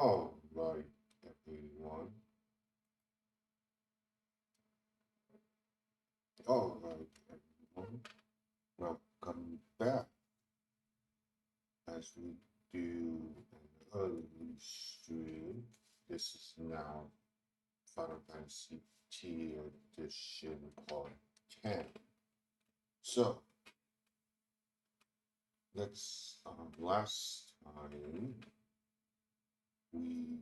All right, everyone. All right, everyone. Welcome back as we do an early stream. This is now Final Fantasy T Edition Part 10. So, last time we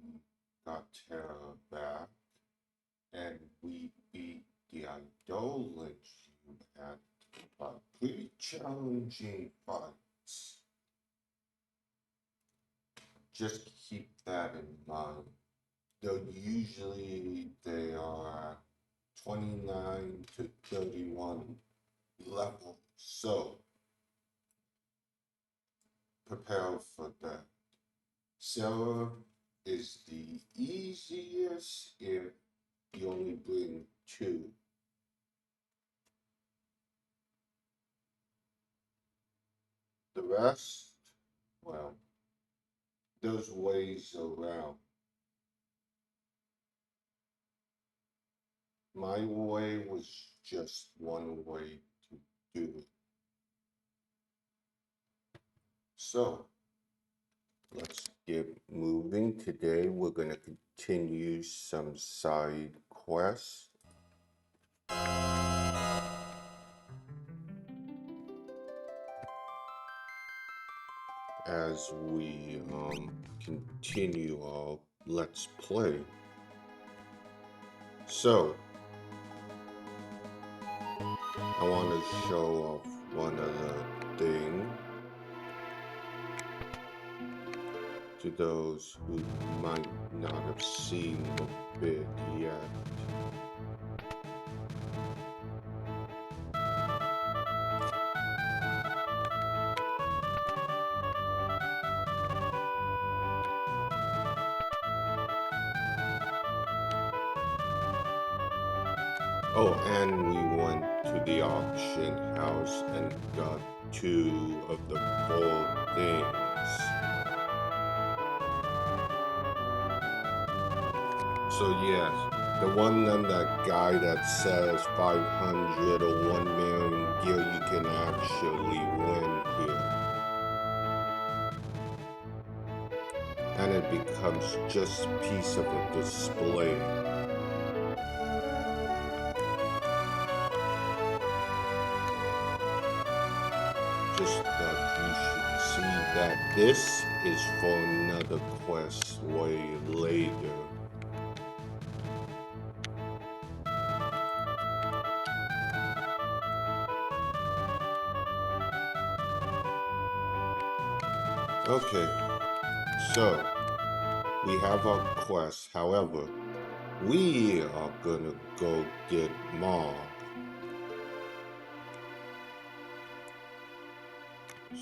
got Terra back and we beat the idolatry at a pretty challenging fights. Just keep that in mind. Though usually they are at 29 to 31 level. So prepare for that. Sarah is the easiest if you only bring two. The rest, well, there's ways around. My way was just one way to do it. So, let's get moving. Today we're going to continue some side quests. As we continue our Let's Play. So, I want to show off one other thing to those who might not have seen the bit yet. Oh, and we went to the auction house and got two of the four things. So yes, the one on that guy that says 500 or 1 million gear, you can actually win here. And it becomes just a piece of a display. Just that you should see that this is for another quest way later. Okay, so we have our quest. However, we are gonna go get Mog.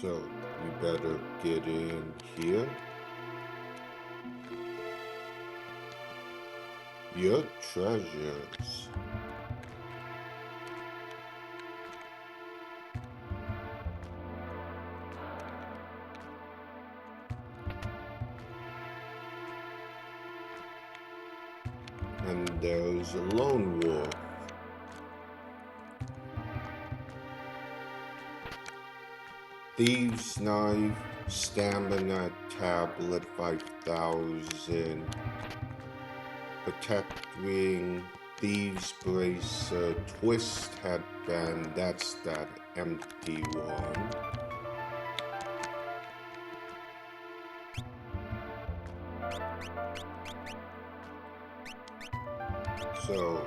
So we better get in here. Your treasures. And there's a lone wolf. Thieves knife, stamina tablet 5000, protect ring, thieves bracer, twist headband, that's that empty one. So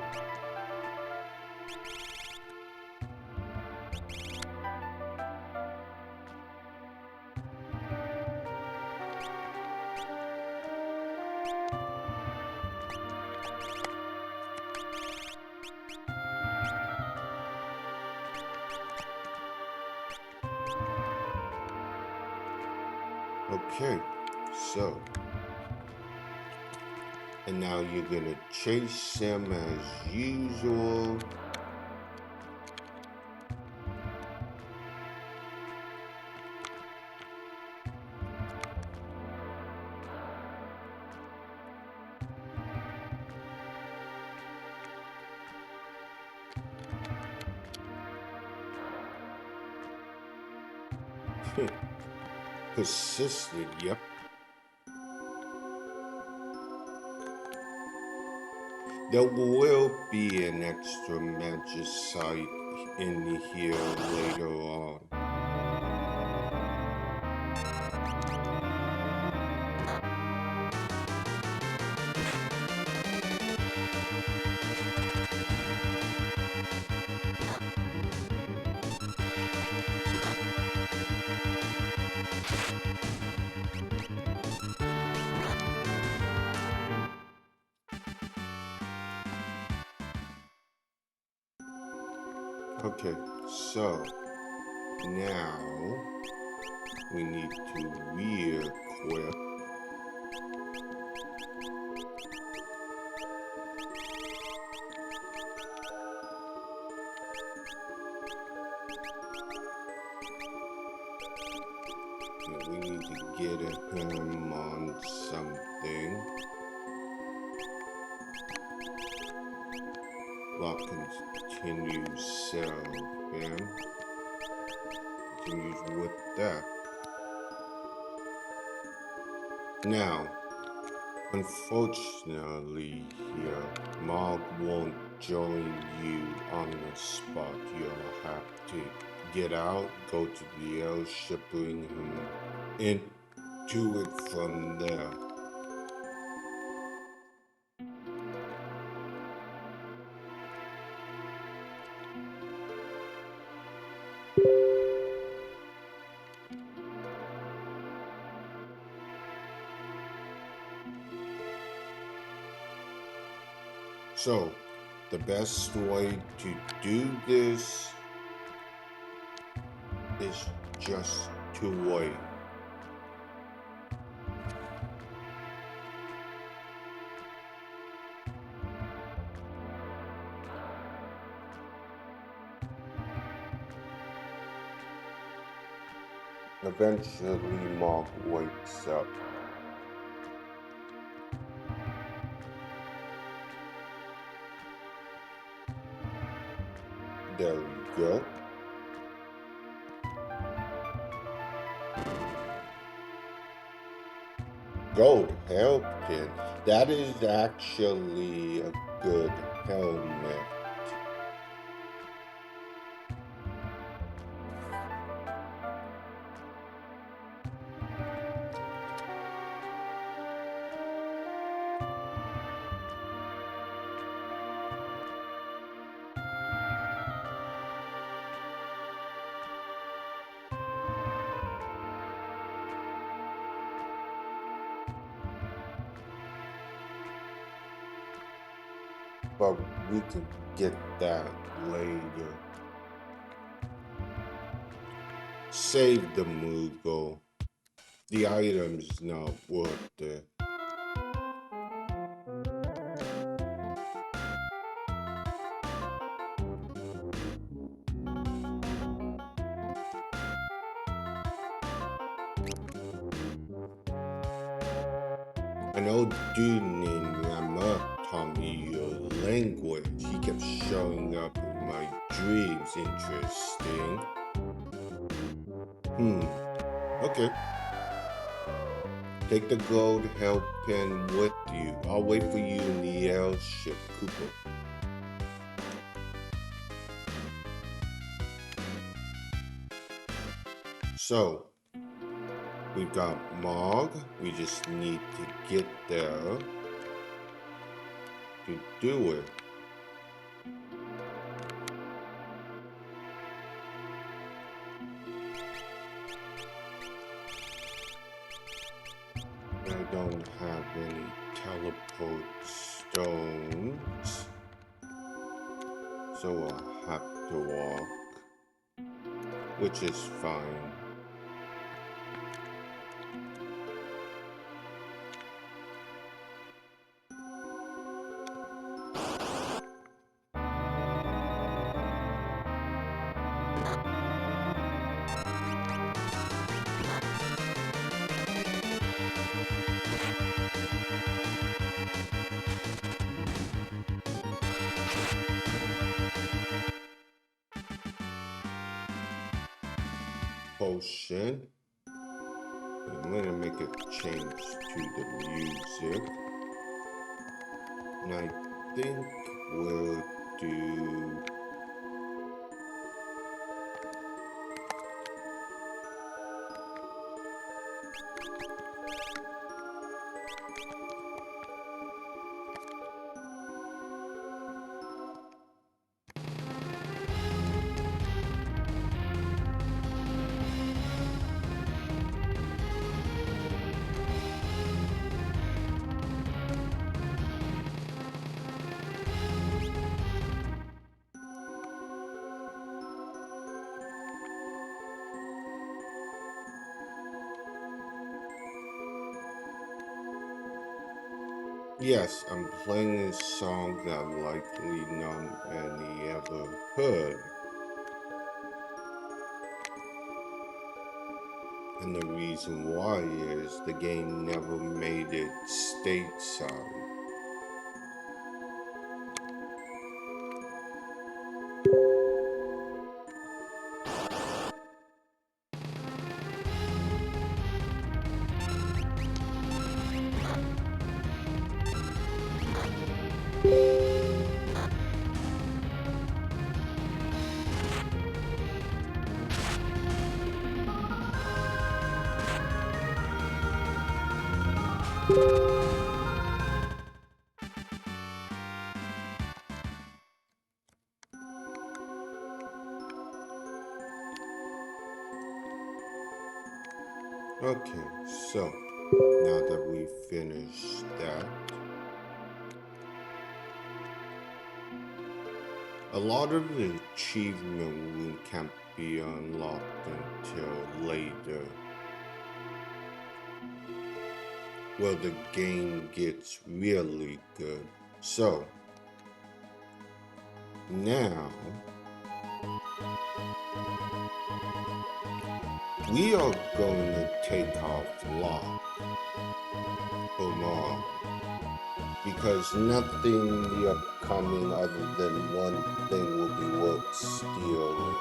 okay, so, and now you're gonna chase him as usual. Persistent, yep. There will be an extra magic site in here later on. Okay, so now we need to re-equip. We need to get him on something. Lock continues sell him. Continues with that. Now, unfortunately here, Mog won't join you on the spot. You'll have to get out, go to the airship, bring him into it from there. So, the best way to do this is just to wait. Eventually, Mark wakes up. There we go. Gold hairpin. That is actually a good helmet. But we can get that later. Save the Moogle. The item's not worth it. I know dude named Rama taught me your language. He kept showing up in my dreams. Interesting. Okay. Take the gold hairpin with you. I'll wait for you in the airship, Cooper. So, we've got Mog. We just need to get there to do it. I don't have any teleport stones, so I'll have to walk, which is fine. Potion. I'm gonna make a change to the music. And I think we'll do... Yes, I'm playing a song that likely not many ever heard. And the reason why is the game never made it stateside. Okay, so now that we finished that, a lot of the achievement room can't be unlocked until later. Well, the game gets really good. So, now, we are going to take off Locke for Mom. Because nothing in the upcoming other than one thing will be worth stealing.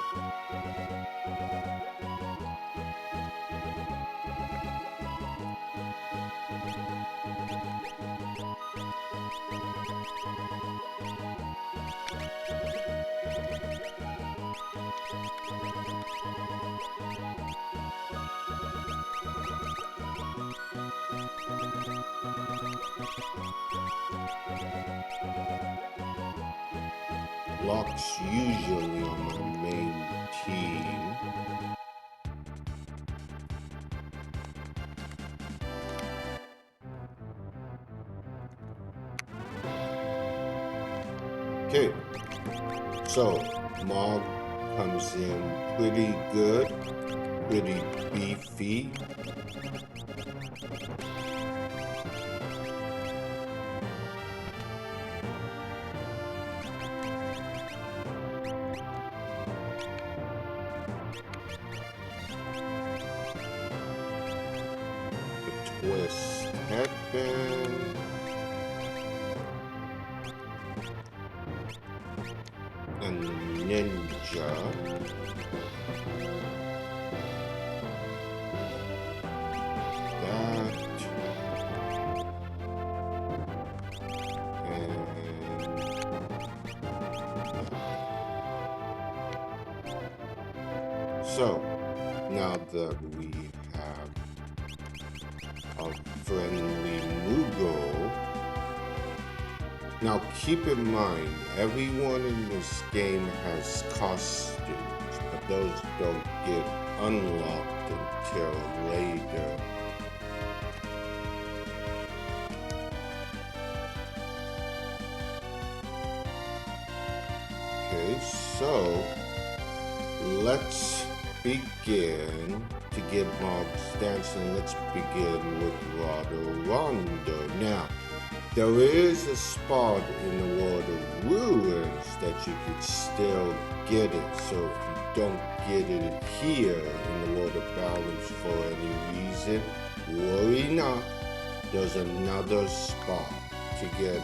Locke's usually on my main team. Okay, so Mog comes in pretty good, pretty beefy. The twist headband. And ninja. That. And so, now that we have our friendly Moogle, now keep in mind, everyone in this game has costumes, but those don't get unlocked until later. Okay, so let's begin to get Mobs dancing. Let's begin with Rondo. Now, there is a spot in the World of Ruins that you could still get it. So if you don't get it here in the World of Balance for any reason, worry not. There's another spot to get it.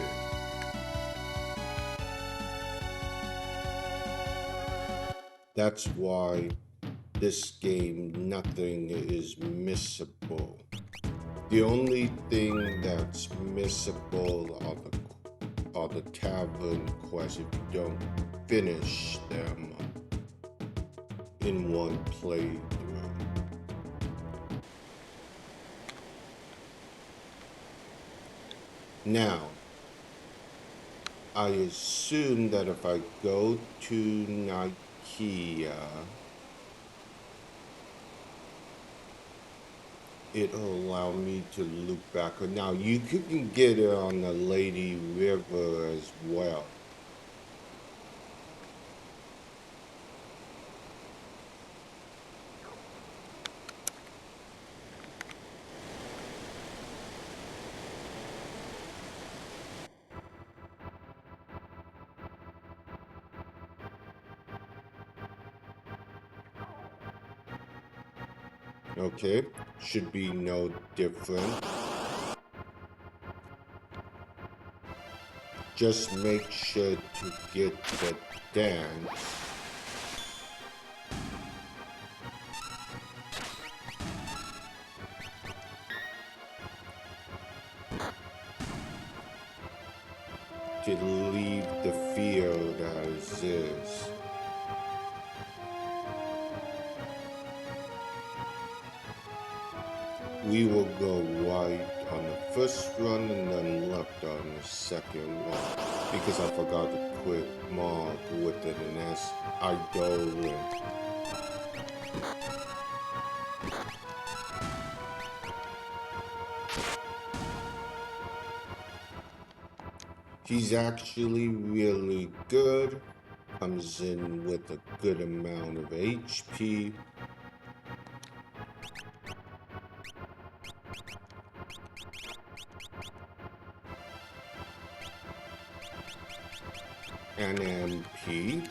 That's why this game, nothing is missable. The only thing that's missable are the tavern quests if you don't finish them in one playthrough. Now, I assume that if I go to Nikea, it'll allow me to loop back. Now, you can get it on the Lady River as well. Okay, should be no different. Just make sure to get the dance. To leave the field as is. We will go right on the first run and then left on the second one. Because I forgot to quit Mog with an S. Idolin. He's actually really good. Comes in with a good amount of HP. And MP.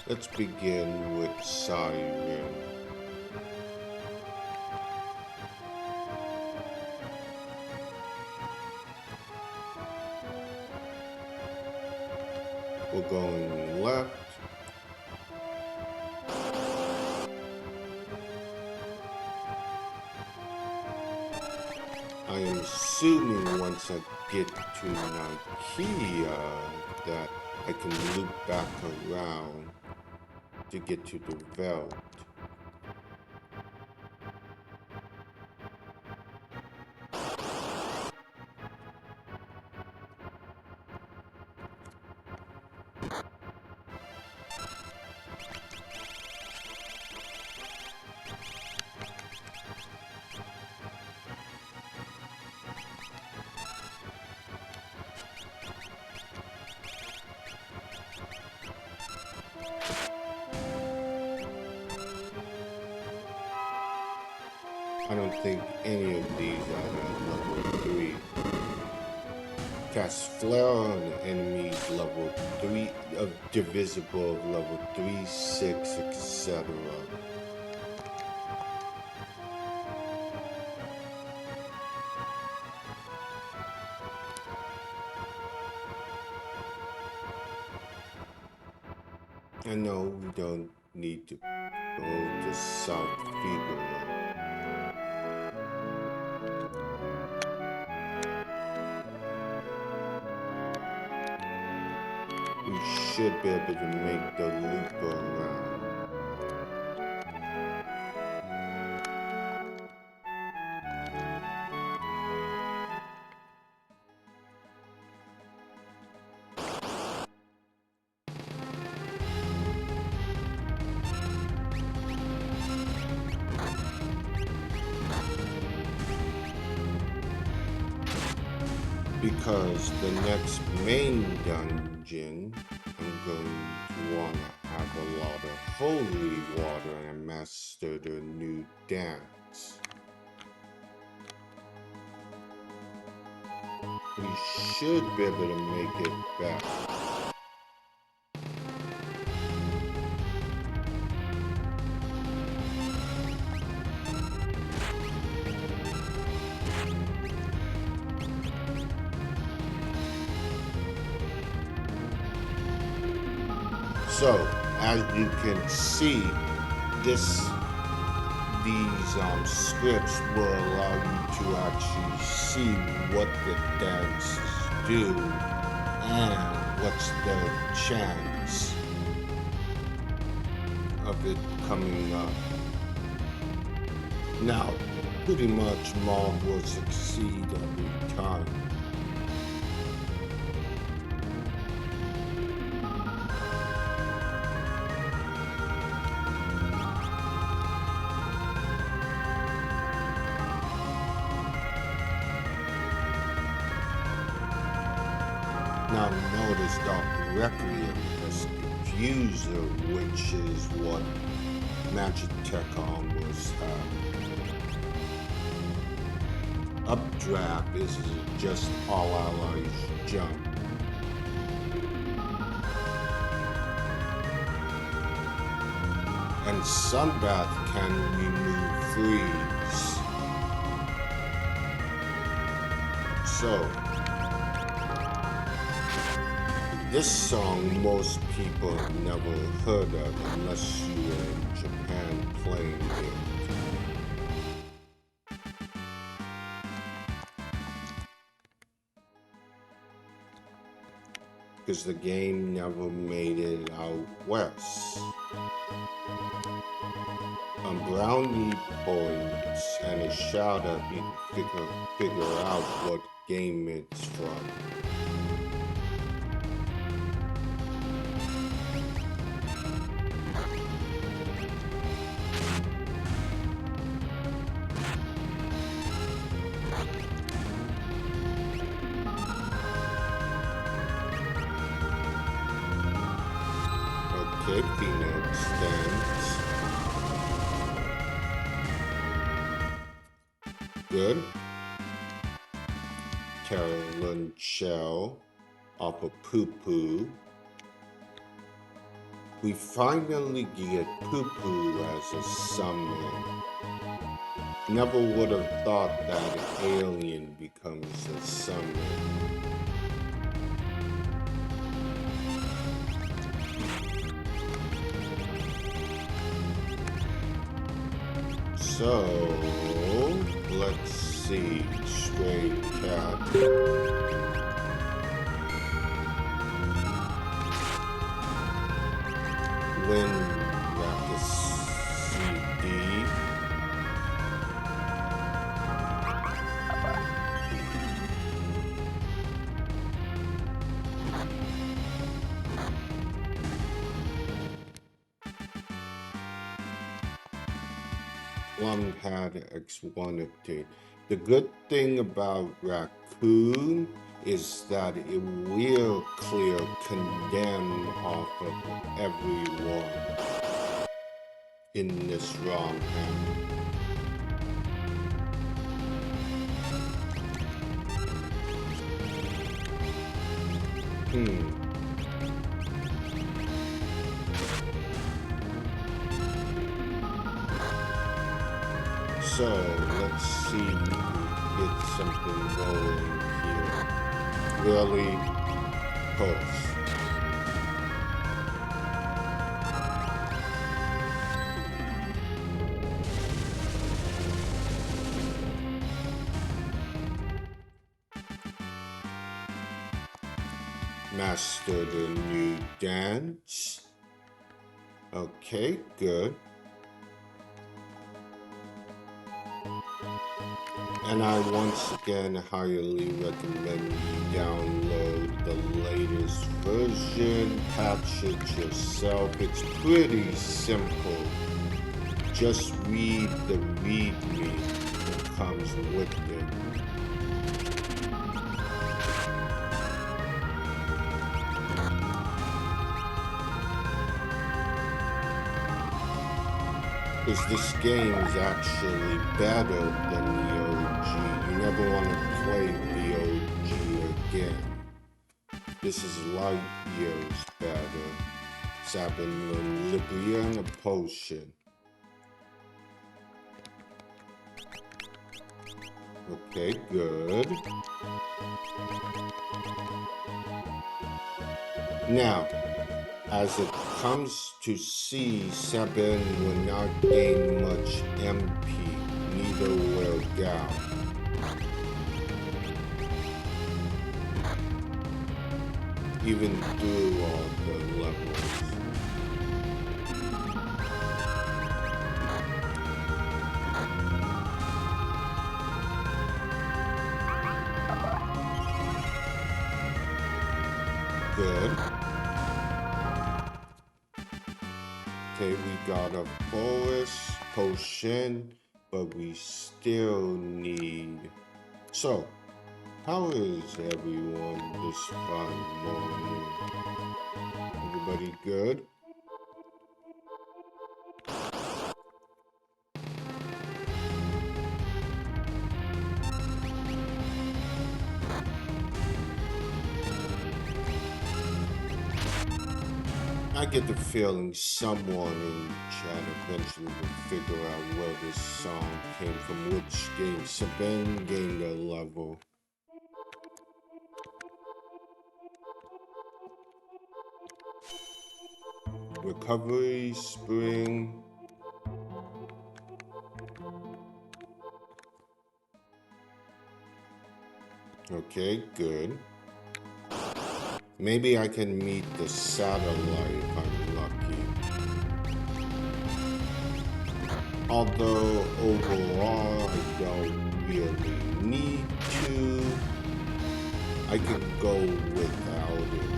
Let's begin with Siren. We're going left. I am assuming once I get to Nikea that I can loop back around to get to the Veld. I don't think any of these are at level 3. Cast Flare on enemies level 3, divisible of level 3, 6, etc. I know we don't need to go to South Figaro. We should be able to make the loop around. Because the next main dungeon, I'm going to want to have a lot of holy water and master the new dance. We should be able to make it back. So, as you can see, these scripts will allow you to actually see what the dances do and what's the chance of it coming up. Now, pretty much Mog will succeed every time. Now notice that Requiem has diffuser, which is what Magitech was Updraft is just all allies jump. And Sunbath can remove freeze. So, this song most people have never heard of unless you were in Japan playing it. Because the game never made it out west. Brownie points and a shout out, you can figure out what game it's from. Okay, Phoenix stands. Good. Carolyn Shell off of Poo Poo. We finally get Poo Poo as a summon. Never would have thought that an alien becomes a summon. So, let's see. Stray Cat. Wind Racket CD. One had X1 update. The good thing about Raccoon is that it will clear condemn off of everyone in this ROM hack. So, let's see if we can get something going here. Really close. Master the new dance. Okay, good. And I once again highly recommend you download the latest version, patch it yourself. It's pretty simple. Just read the README that comes with it. Because this game is actually better than the OG. You never want to play the OG again. This is light years better. Sabin Libya and a potion. Okay, good. Now, as it comes to C7 will not gain much MP, neither will Gal. Even through all the levels. Good. Okay, we got a forest potion, but we still need... So, how is everyone this fine morning? Everybody good? I get the feeling someone in chat eventually will figure out where this song came from, which game. Sabine gained a level. Recovery Spring. Okay, good. Maybe I can meet the satellite if I'm lucky. Although overall I don't really need to. I can go without it.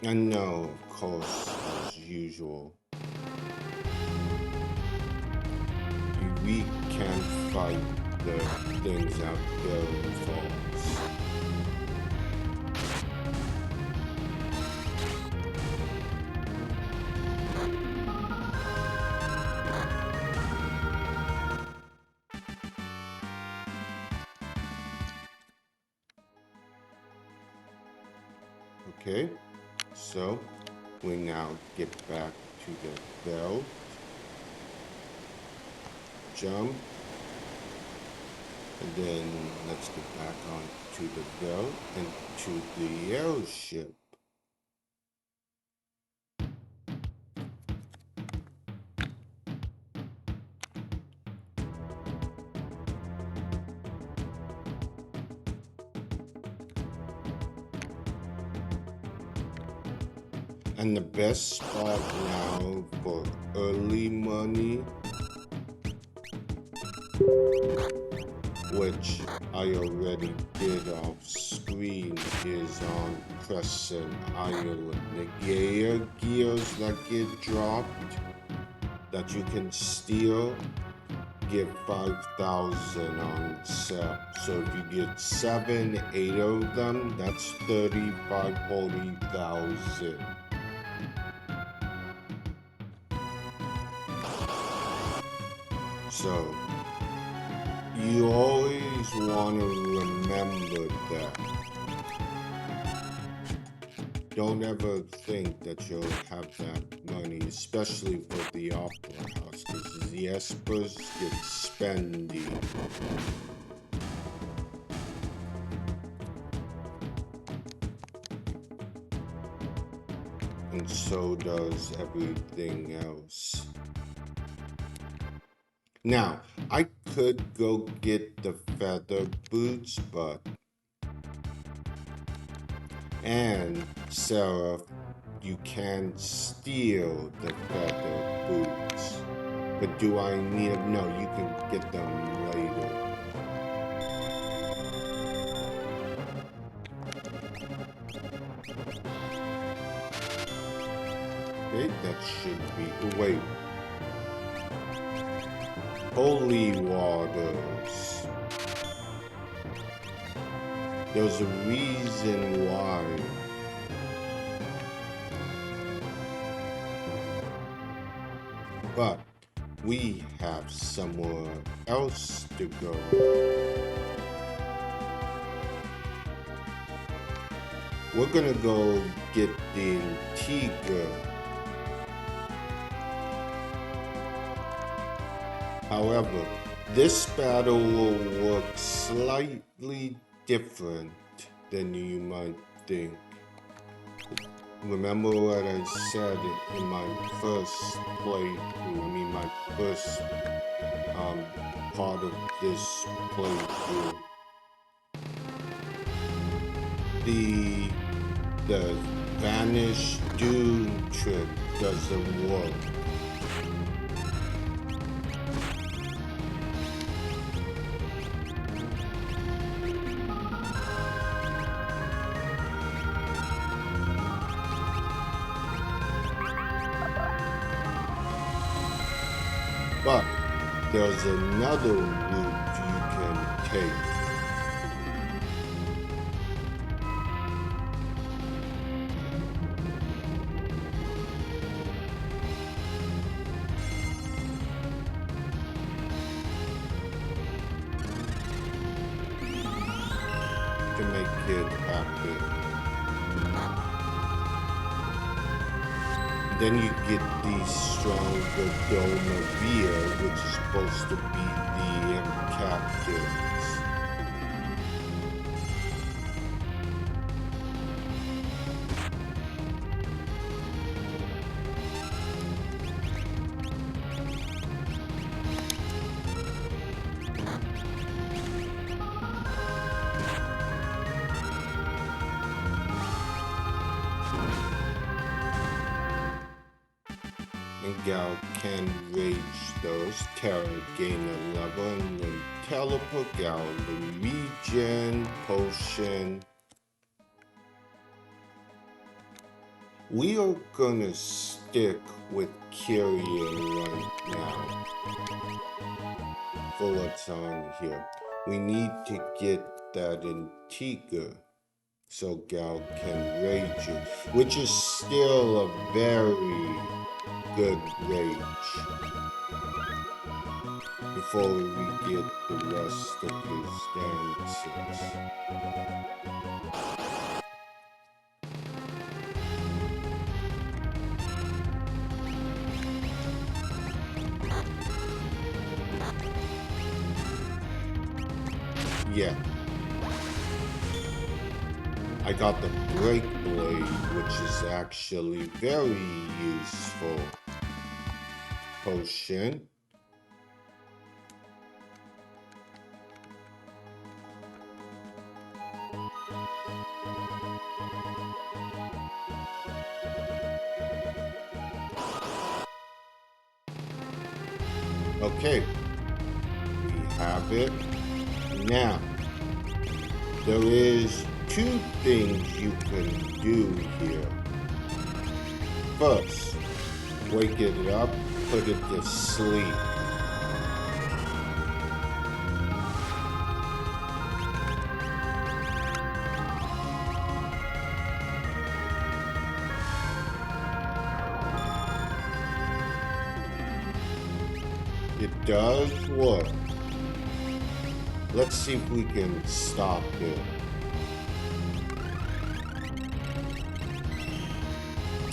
And no, of course, as usual. We can't fight the things out there in the falls. Okay, so we now get back to the belt. Jump. And then let's get back on to the belt and to the airship. And the best spot now for early money, which I already did off screen, is on Crescent Island. The gears that get dropped that you can steal get 5,000 on sale. So if you get 7, 8 of them, that's 35, 40,000. So you always want to remember that. Don't ever think that you'll have that money, especially for the Opera House, because the Espers get spendy. And so does everything else. Now, I could go get the feather boots, but... And, Sarah, you can steal the feather boots. But do I need them? No, you can get them later. Okay, that should be... Wait. Holy waters. There's a reason why. But we have somewhere else to go. we're gonna go get the Antigua. However, this battle will work slightly different than you might think. Remember what I said in my first playthrough, my first part of this playthrough. The Vanish Doom trick doesn't work. But there's another route you can take. To make it happen. Then you get the stronger Domavia, which is supposed to be the captives. And Gal can rage those, Terra gain a level, and then teleport Gal the regen potion. We are gonna stick with Kyrian right now for what's on here. We need to get that Antigua so Gal can rage it, which is still a very good rage before we get the rest of his dances. Yeah. I got the Break Blade, which is actually very useful potion. Okay, we have it. Now, there is two things you can do here. First, wake it up, put it to sleep. It does work. Let's see if we can stop it.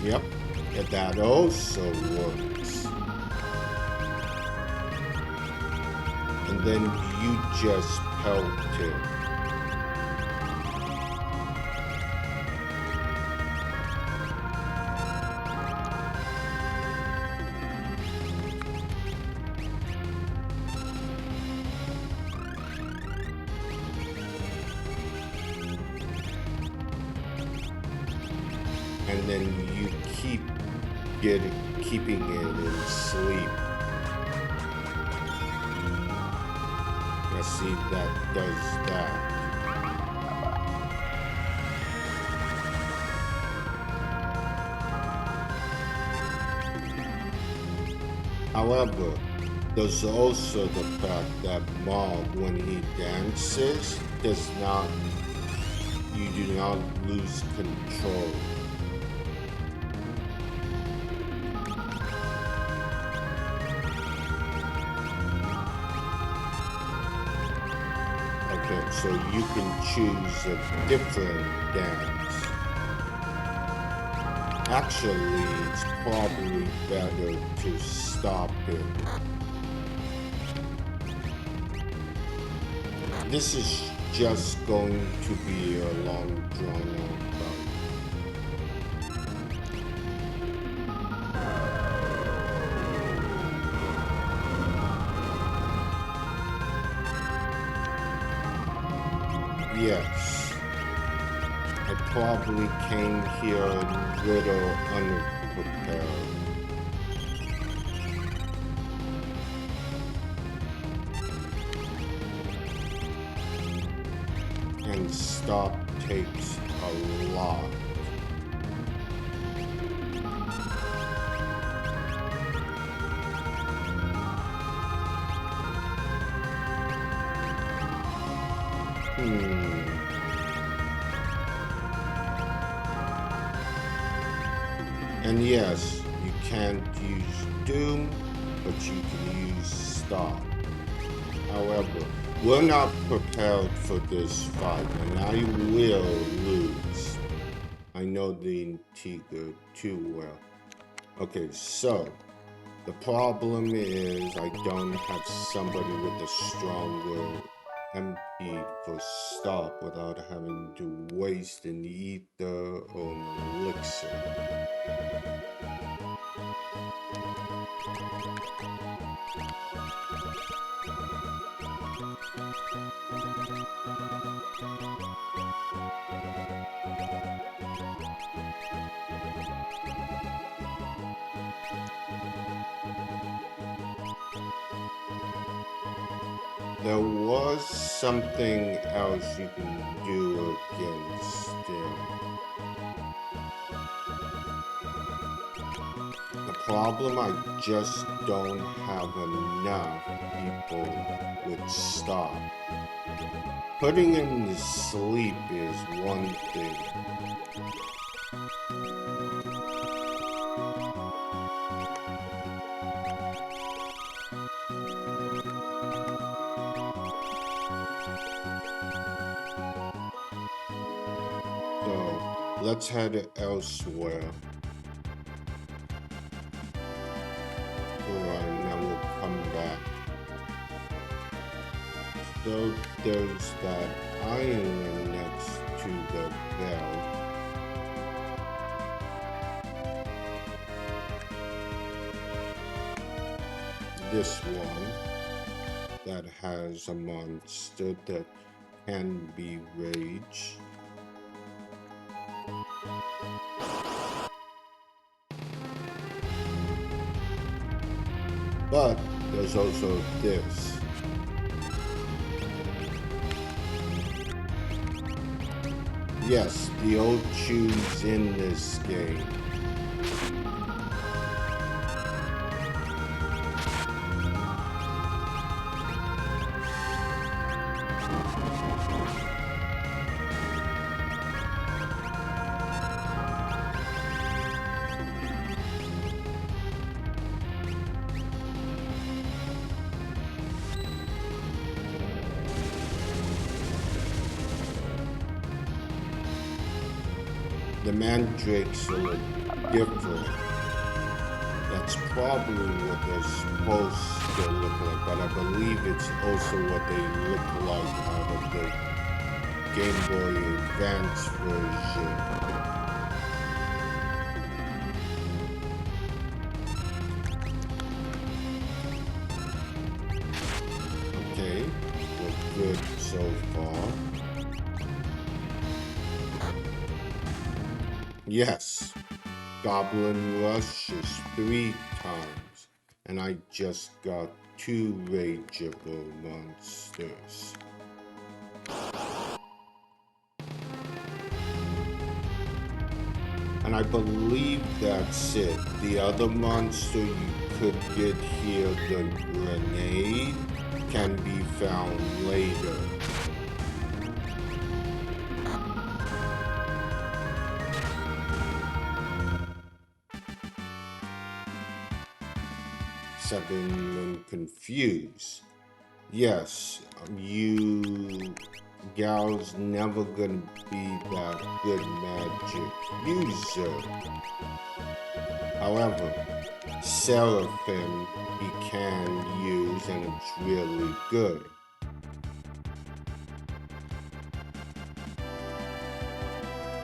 Yep, and that also works. And then you just pelt it. And then you keeping it in sleep. Let's see if that does that. However, there's also the fact that Mog, when he dances, you do not lose control. Okay, so you can choose a different dance. Actually, it's probably better to stop it. This is just going to be a long drawn out fight. Yes, I probably came here a little unprepared. And stop takes a lot. And yes, you can't use Doom, but you can use Stop. However, we're not prepared for this fight, and I will lose. I know the Tiger too well. Okay, so the problem is I don't have somebody with a stronger MP for Stop without having to waste an ether or an elixir. There was something else you can do against him. The problem, I just don't have enough people with Stop. Putting him to sleep is one thing. So let's head elsewhere. Alright, now we'll come back. So there's that iron next to the bell. This one that has a monster that can be rage. But there's also this. Yes, the old shoes in this game. The mandrakes are different. That's probably what they're supposed to look like, but I believe it's also what they look like out of the Game Boy Advance version. Okay, we're good so far. Yes, Goblin rushes 3 times, and I just got 2 rageable monsters. And I believe that's it. The other monster you could get here, the grenade, can be found later. Seven and confused. Yes, you Gal's never gonna be that good magic user. However, Seraphim he can use and it's really good.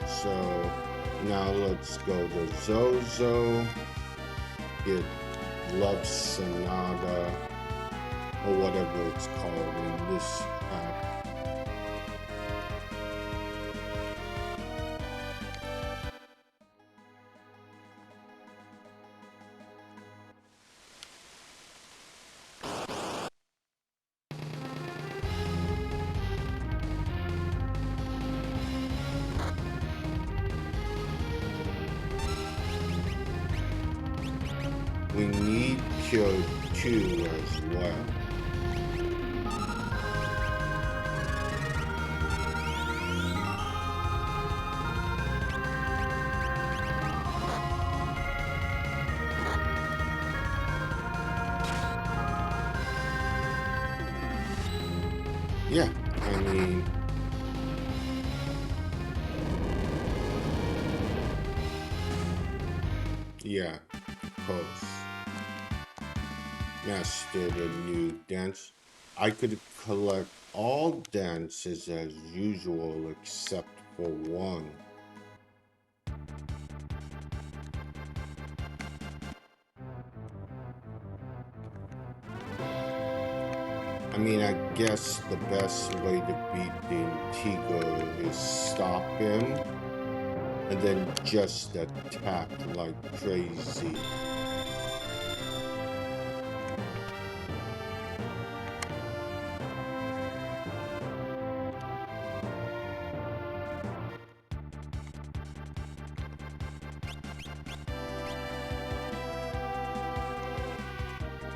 So now let's go to Zozo, get Love Sonata, or whatever it's called in this pack. We need Cure 2 as well. Yeah, I mean, yeah, of course. Master the new dance. I could collect all dances as usual except for one. I mean, I guess the best way to beat the Antigo is stop him and then just attack like crazy.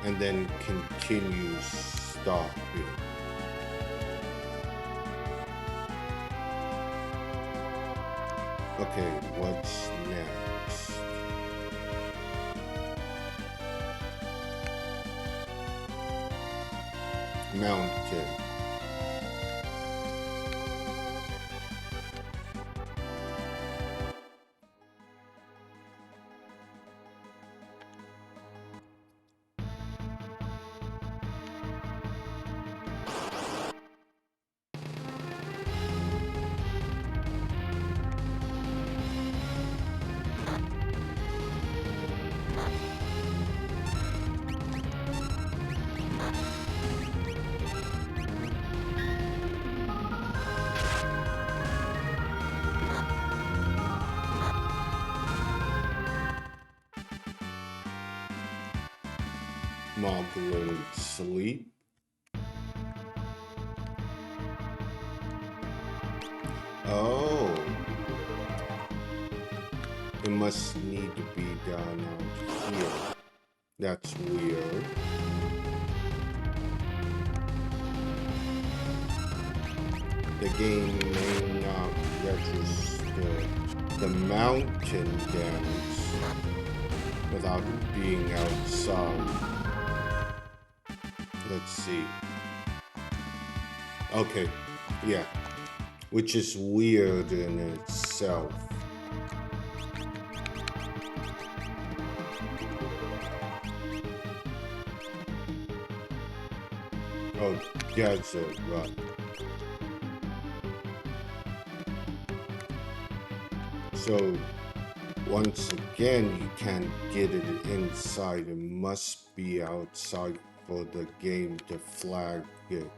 And then continue stopping. Okay, what's next? Mountain. Moglin sleep. Oh. It must need to be down out here. That's weird. The game may not register the mountain dance without being outside. Let's see. Okay, yeah. Which is weird in itself. Oh, desert, right. So, once again, you can't get it inside. It must be outside for the game to flag it.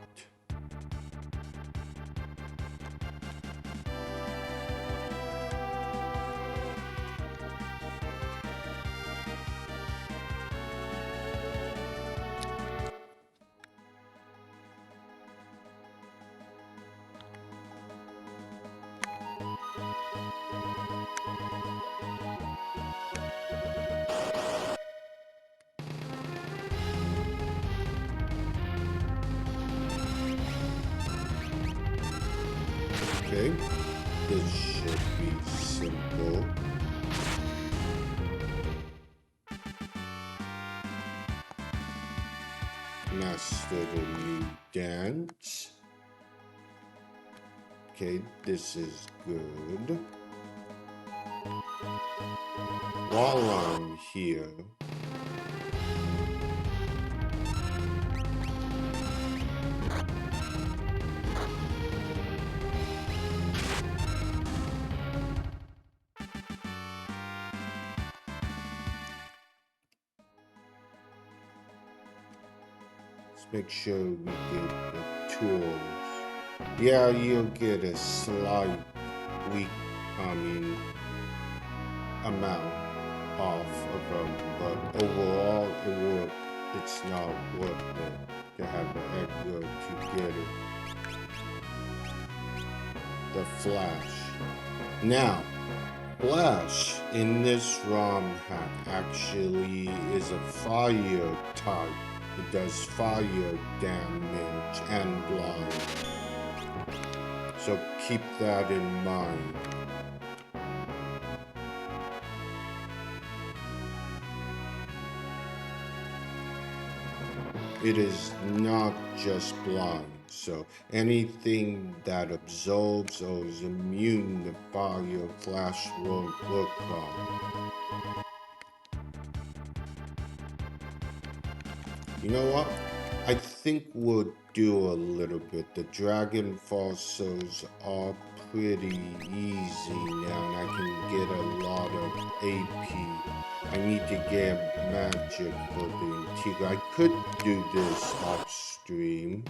Okay, this should be simple. Master the new dance. Okay, this is good. While I'm here, let's make sure we get the tools. Yeah, you'll get a slight weak, amount off of them, but overall, it's not worth it to have the Edgar to get it. The Flash. Now, Flash in this ROM hack actually is a fire type. It does fire damage and blind. So keep that in mind. It is not just blind, so anything that absorbs or is immune to fire, Flash won't work on. You know what? I think we'll do a little bit. The Dragon Fossils are pretty easy now, and I can get a lot of AP. I need to get magic for the Antigua. I could do this off stream,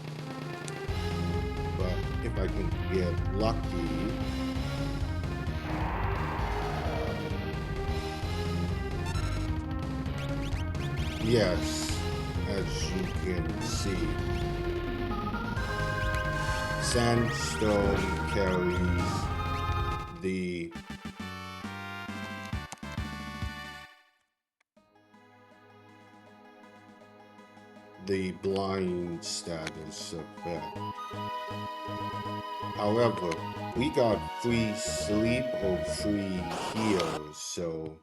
but if I can get lucky. Yes, as you can see. Sandstone carries the blind status effect. However, we got free sleep or free heal, so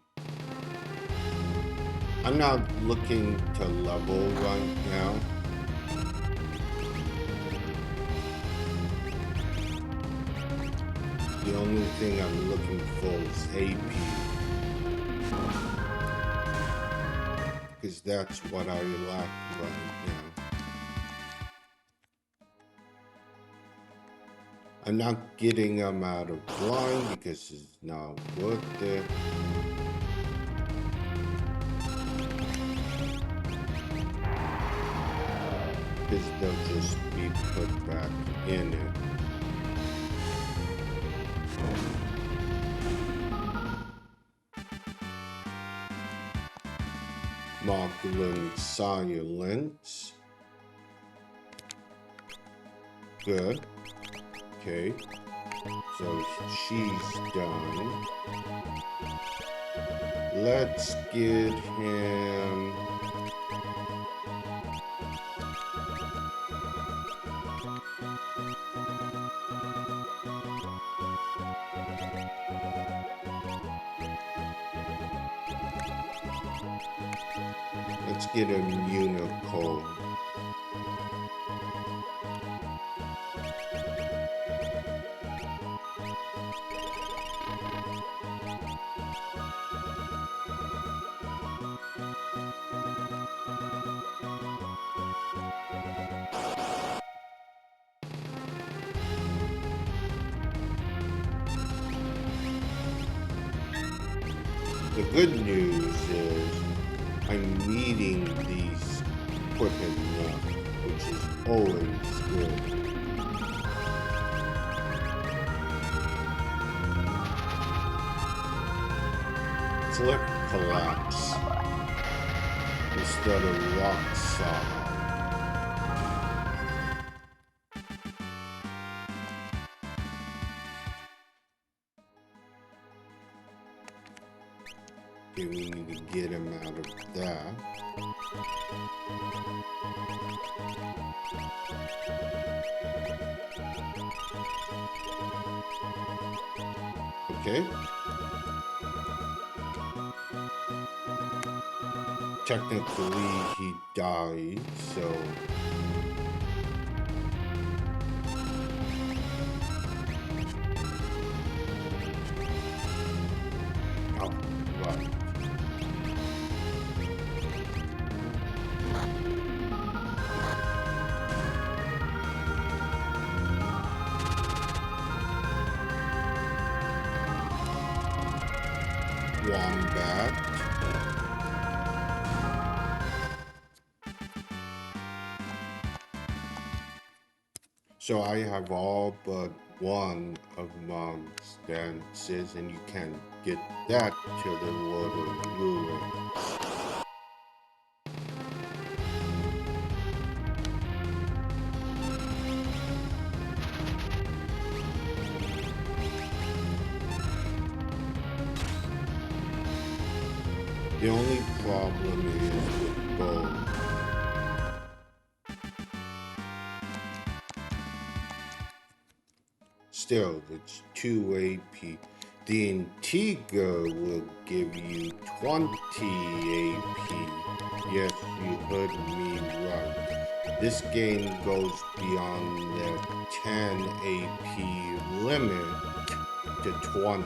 I'm not looking to level right now. The only thing I'm looking for is AP. Because that's what I lack right now. I'm not getting them out of blind because it's not worth it. Because they'll just be put back in it. Moglen Silence. Good. Okay. So she's done. Let's get him. Let's get him Unicorn. The good news is I'm needing these quick enough, which is always good. Flip Collapse instead of Rock Solid. Okay, we need to get him out of that. Okay. Technically, he died, so... Wombat. So I have all but one of Mom's dances, and you can get that till the water ruins. The only problem is with bow. Still, it's 2 AP. The Antigua will give you 20 AP. Yes, you heard me right. This game goes beyond the 10 AP limit to 20.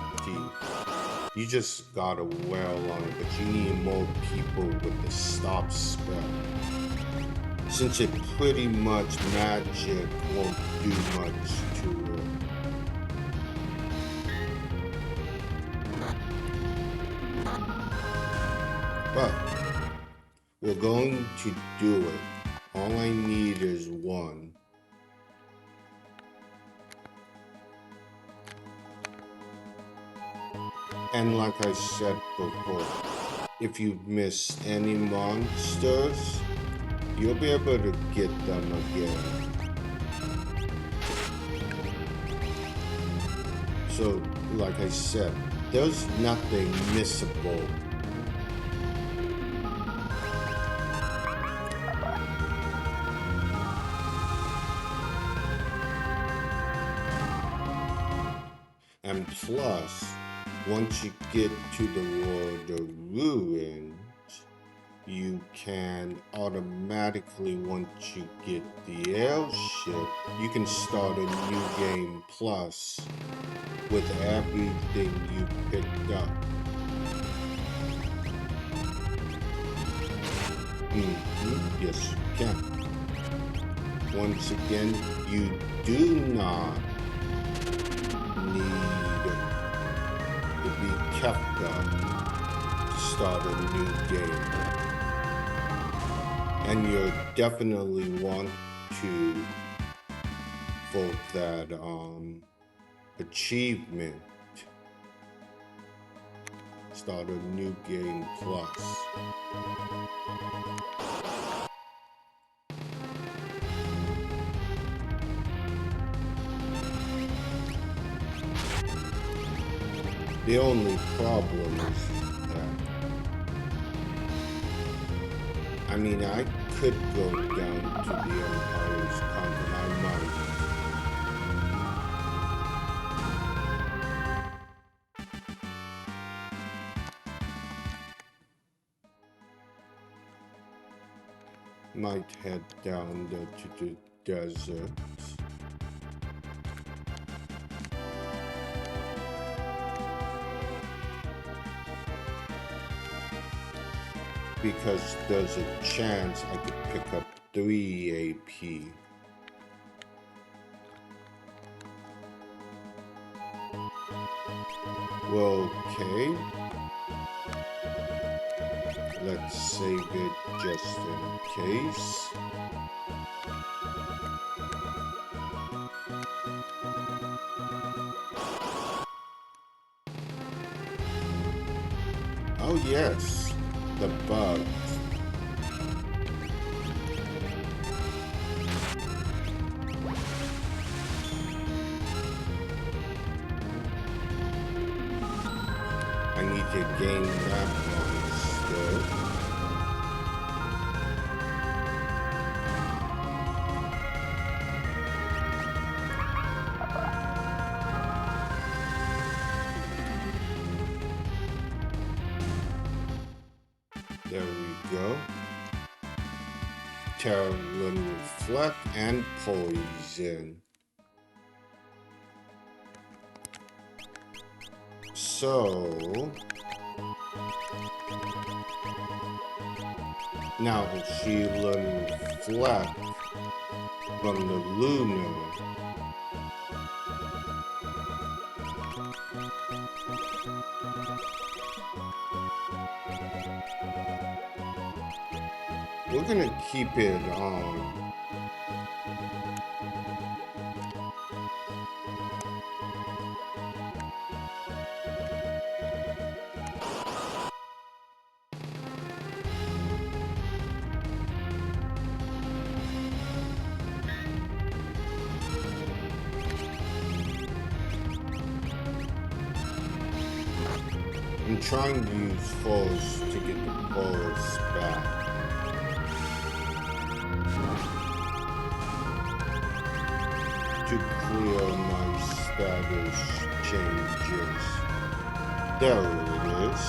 You just gotta wail on it, but you need more people with the stop spell. Since it pretty much magic won't do much to it. But we're going to do it. All I need is one. And like I said before, if you miss any monsters, you'll be able to get them again. So, like I said, there's nothing missable. And plus, once you get to the world of ruins, you can automatically, once you get the airship, you can start a new game plus with everything you picked up. Yes, you can. Once again, you do not need to be kept up to start a new game. And you definitely want to vote that achievement. Start a new game plus. The only problem is that, I mean, I could go down to the Empire's Conquer. I might head down there to the desert. Because there's a chance I could pick up 3 AP. Well, okay. Let's save it just in case. Oh yes, the bugs. I need to gain that one still. There we go. Terran Reflect and Poison. So now she learned Reflect from the Lunar. We're gonna keep it on. I'm trying to use force to get the force back. To clear my status changes. There it is.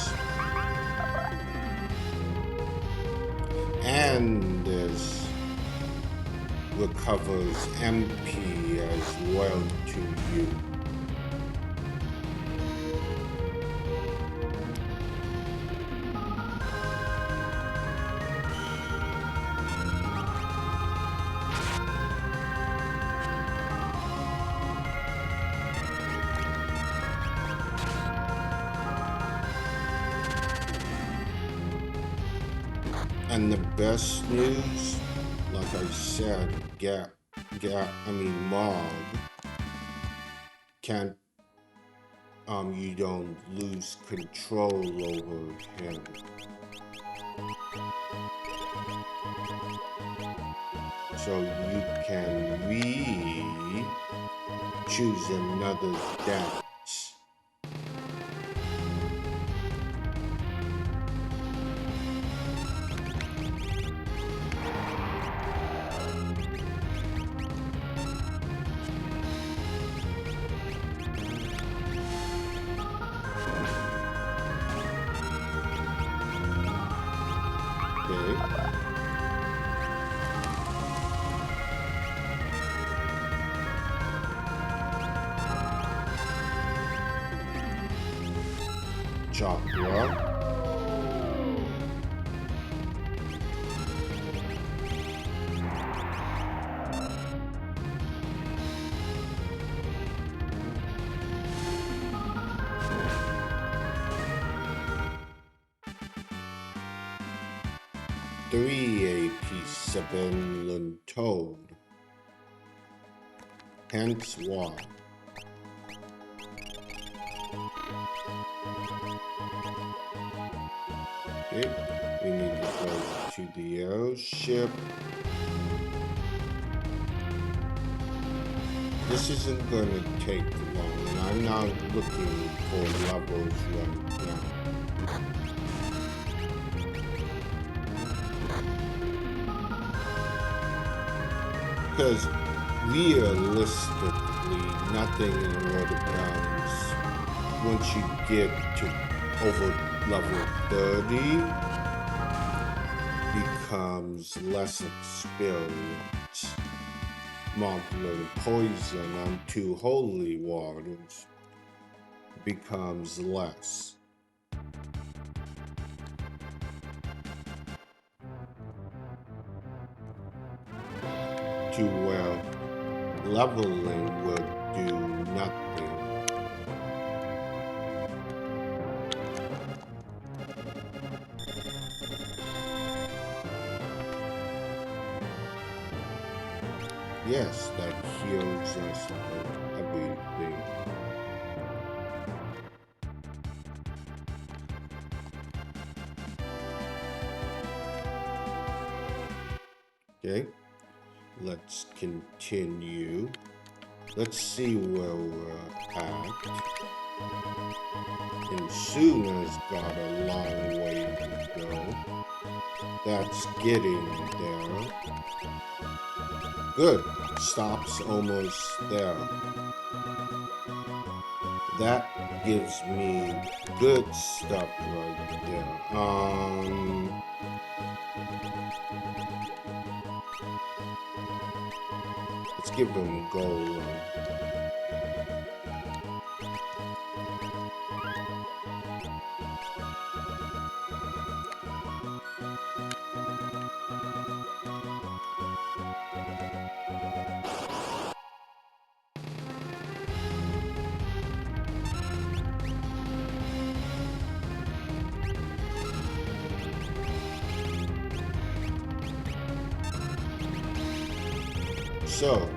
And this recovers MP as well to you. And the best news, like I said, Mog can't, you don't lose control over him. So you can choose another dance. Chakra. Three AP7 Toad. Hence why. Okay, we need to go to the airship. This isn't going to take long, and I'm not looking for levels right now. Because realistically, nothing in water bounds once you get to over level 30 becomes less experience. Modular poison on 2 holy waters becomes less. To where leveling would do nothing. Yes, that heals us of everything. Okay, let's continue. Let's see where we're at. And Suna's got a long way to go. That's getting there. Good. Stops almost there. That gives me good stuff right there. Let's give him gold. So,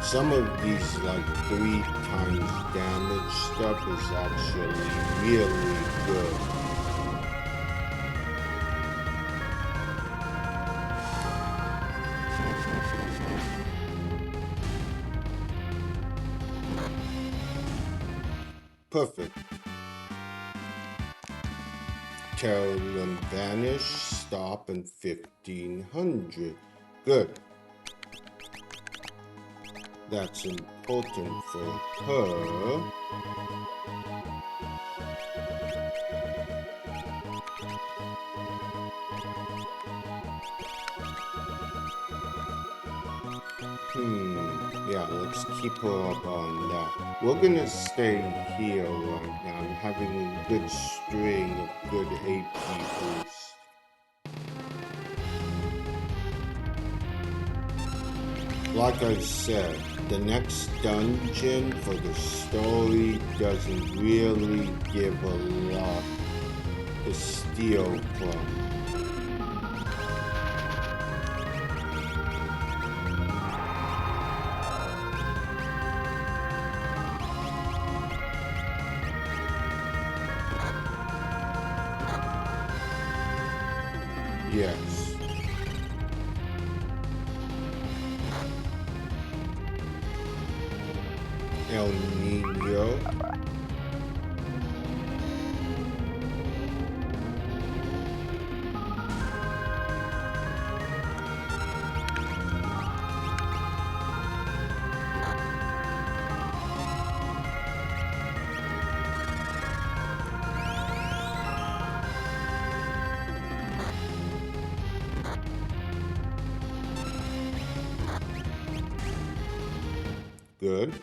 some of these like 3 times damage stuff is actually really good. Perfect. Carolyn vanish, stop, and 1500. Good. That's important for her. Yeah, let's keep her up on that. We're gonna stay here right now. I'm having a good string of good AP boosts. Like I said, the next dungeon for the story doesn't really give a lot to steal from. Yes. El Nino. Good.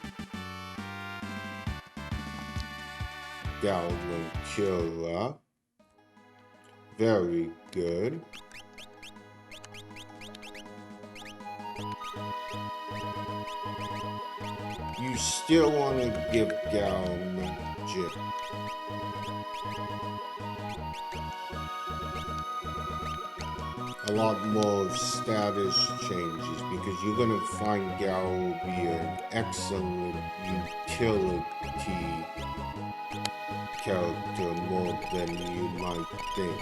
Galvantula. Very good. You still want to give Gal magic. A lot more status changes because you're going to find Gal will be an excellent utility character more than you might think.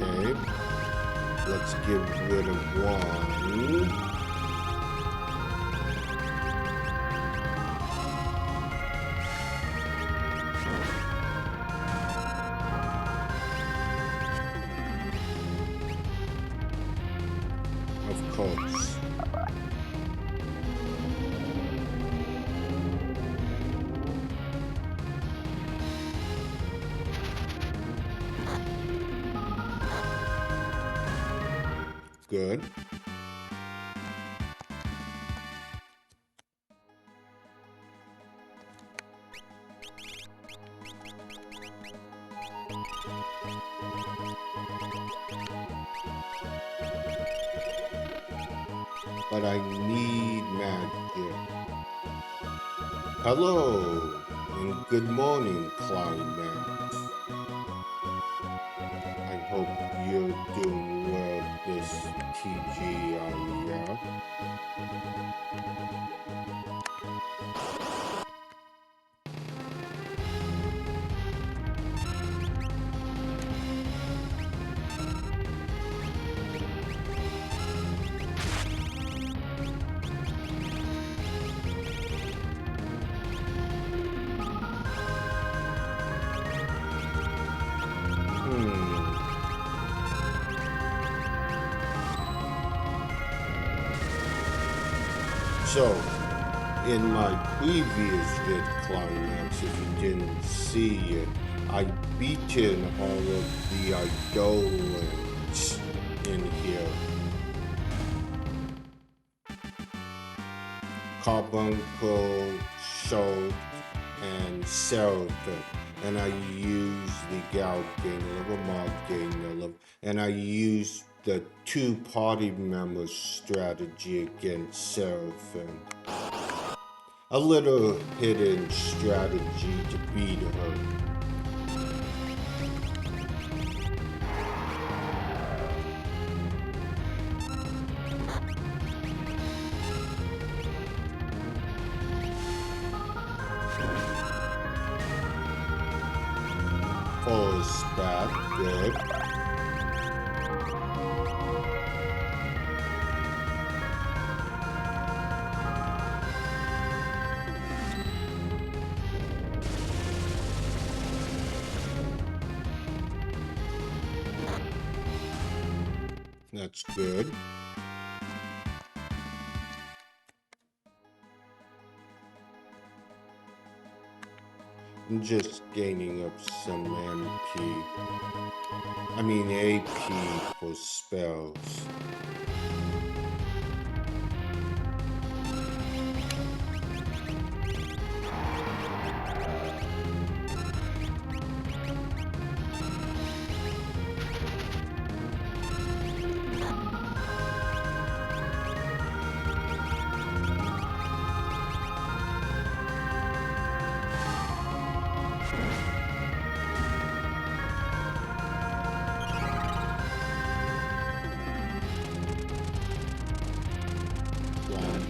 Okay, let's get rid of one. Of course. Good. But I need magic. Hello, and good morning, Climax. I hope you're doing well this TGIF. So, in my previous vid Climax, if you didn't see it, I beaten all of the Eidolons in here. Carbuncle, Schultz, and Seraphim. And I use the Gout Gainer, Lamar Gainer, and I use the two-party member strategy against Seraphim. A little hidden strategy to beat her. Force back, good. That's good. I'm just gaining up some AP for spells.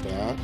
Back.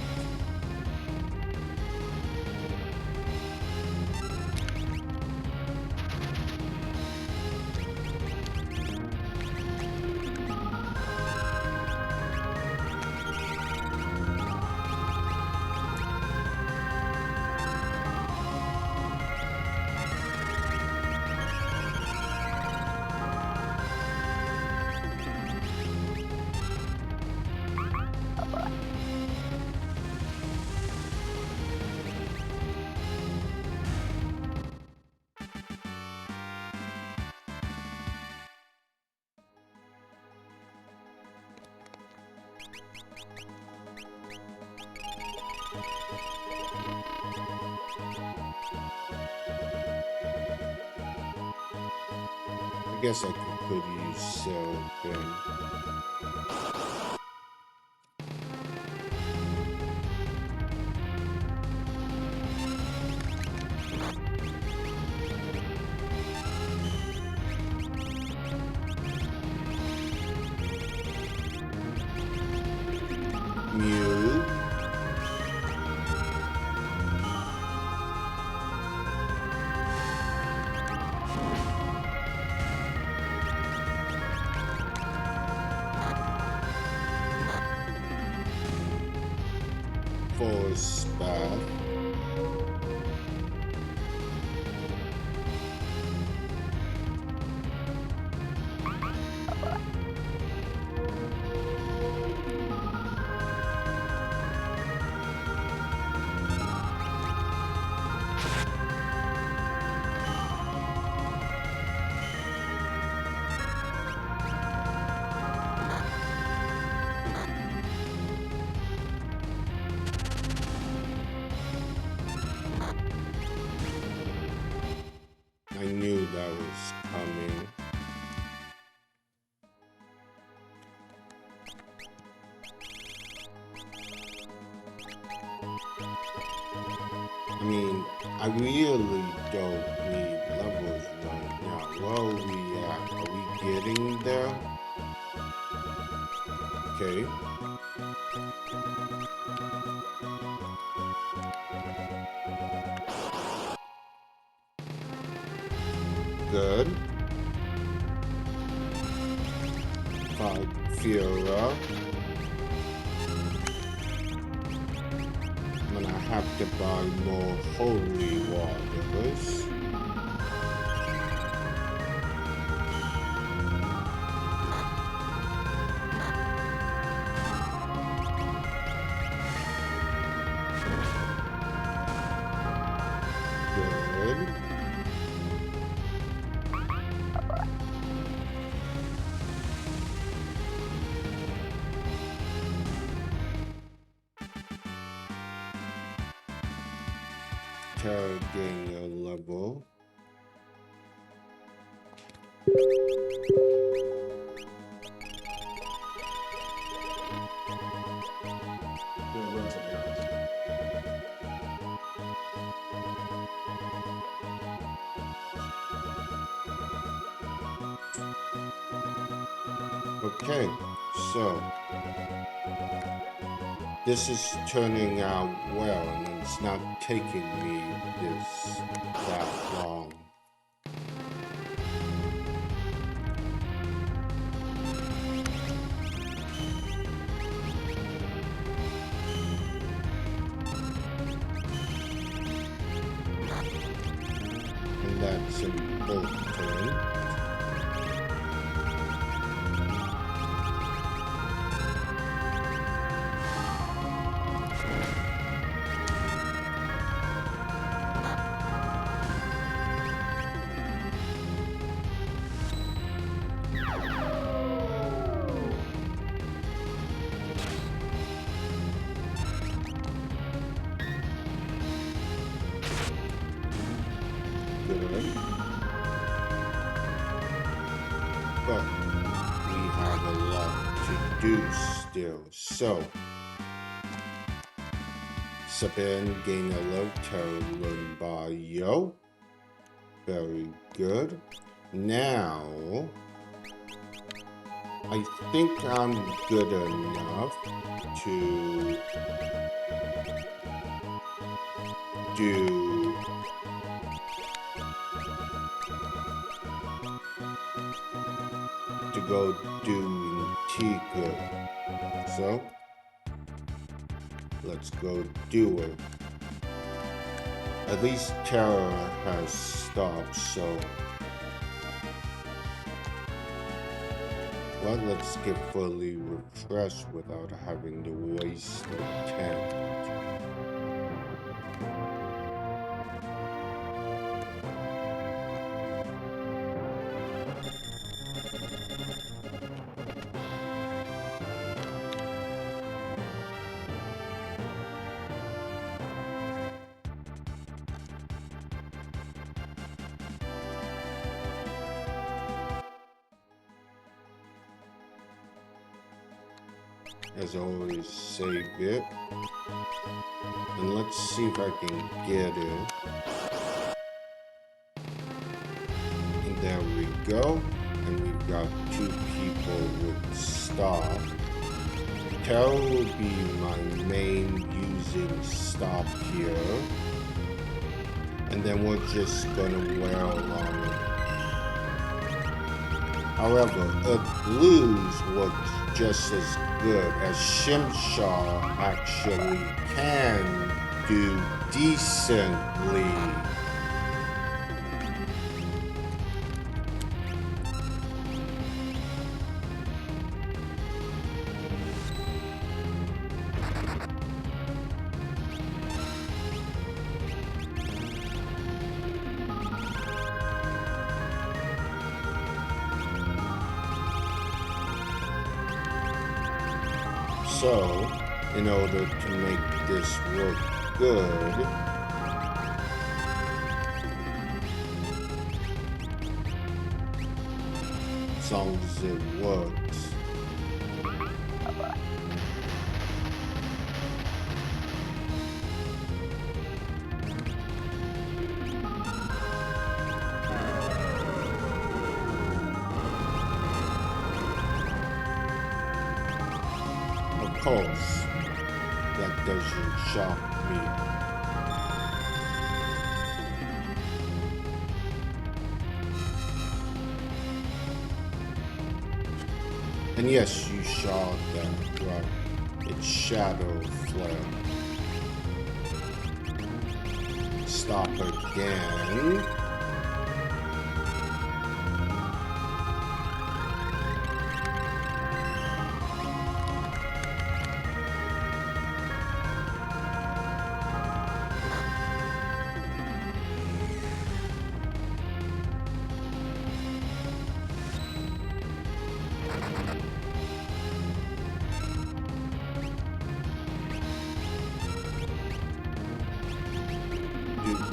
I guess I could use Seraphim. Mew. Force back. I knew that was coming. I mean, I really don't need levels right now. Where are we at? Are we getting there? Okay. Good. Fight Fiora. I'm gonna have to buy more holy waters. Good. Terra gain a level. Okay, so this is turning out well, and it's not taking me that long. And that's important. Good. But we have a lot to do still. So, Sabin gain a low learned by Yo. Very good. Now, I think I'm good enough to do go doing Tigger. So let's go do it. At least Terra has stopped, so well, let's get fully refreshed without having to waste a tent. As always, save it. And let's see if I can get it. And there we go. And we've got 2 people with stop. Terra will be my main using stop here. And then we're just gonna wear along it. However, blues works just as good as Shimshar actually can do decently. So, in order to make this work good, as long as it works. Of course, that doesn't shock me. And yes, you saw that right. It's Shadow Flare. Stop again.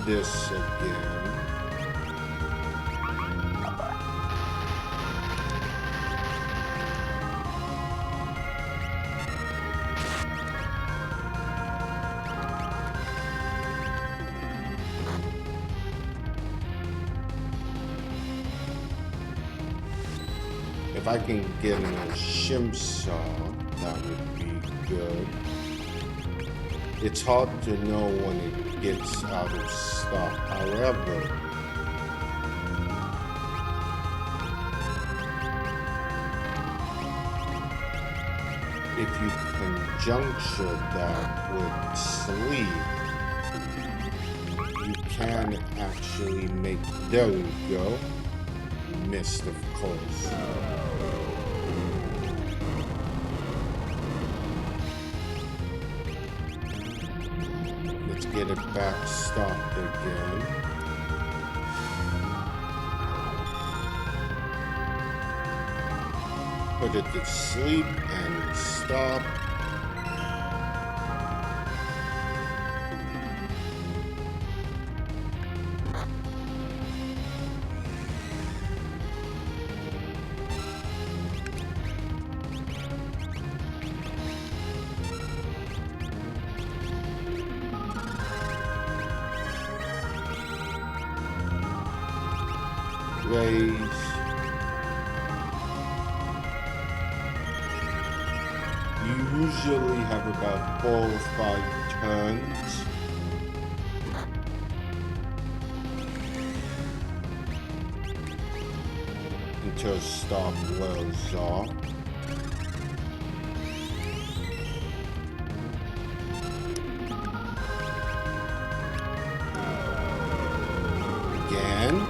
this again. If I can get in a shim saw, that would be good. It's hard to know when it gets out of stock. However, if you conjuncture that with sleep, you can actually make, there we go, missed of course. Let's get it back stopped again. Put it to sleep and stop. Raise. You usually have about 4 or 5 turns. Until stop wears off. Again.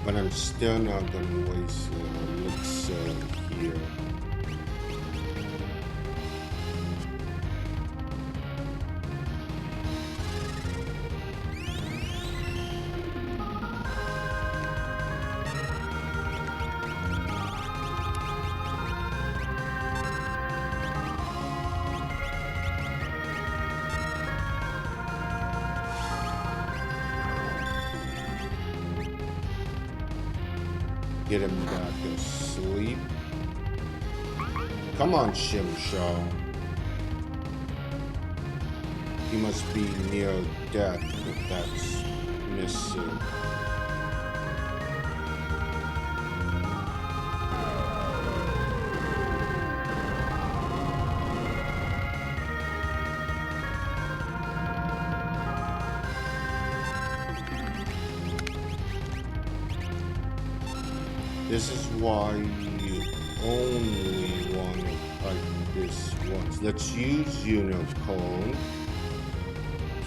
But I'm still not gonna waste an elixir here. Get him back asleep. Come on, Shimshaw. He must be near death if that's missing. This is why you only want to fight this once. Let's use Unicorn,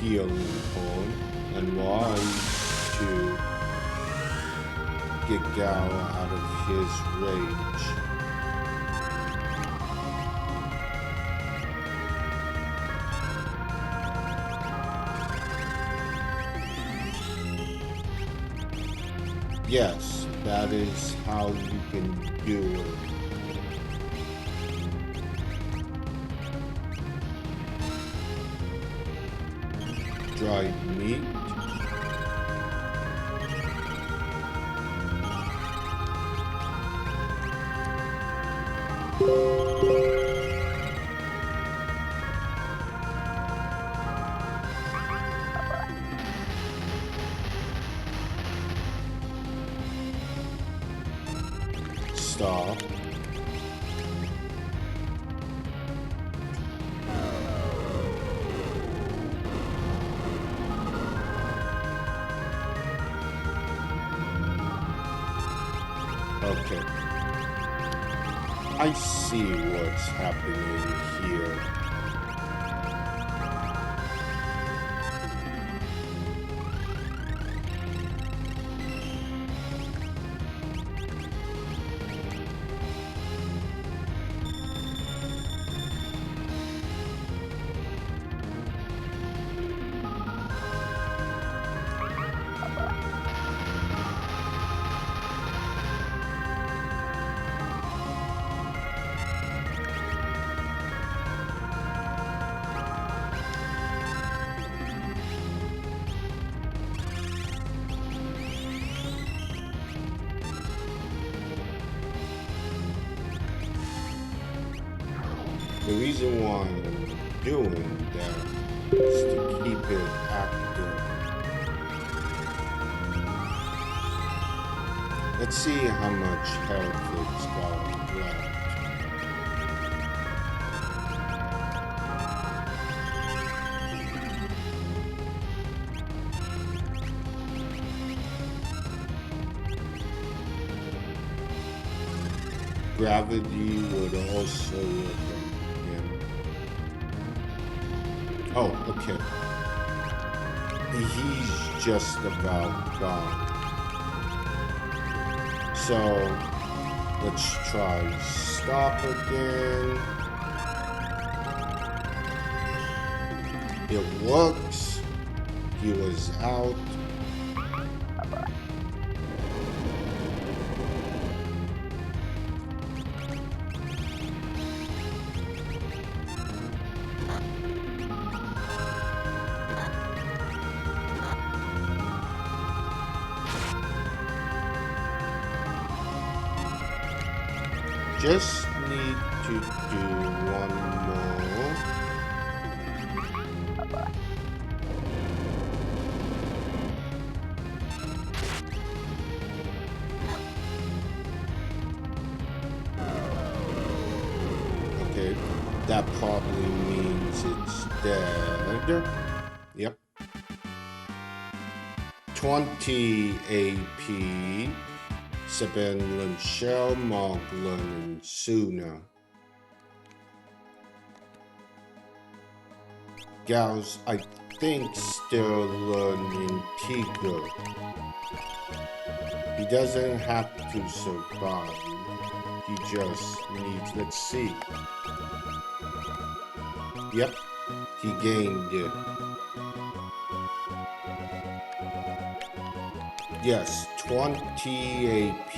Healing Horn, and Y to get Gao out of his rage. Yes, that is how you can do it. Dried meat. Stop. Okay. I see what's happening here. The reason why I'm doing that is to keep it active. Let's see how much health it's got left. Gravity would also work on him. Oh, okay. He's just about gone. So let's try stop again. It works. He was out. Just need to do one more. Okay, that probably means it's dead. Yep. 20 AP. Sabin, Lunchel, Moglin, and Suna. Gals, I think, still learning Tiger. He doesn't have to survive. He just needs, let's see. Yep, he gained it. Yes, 20 AP.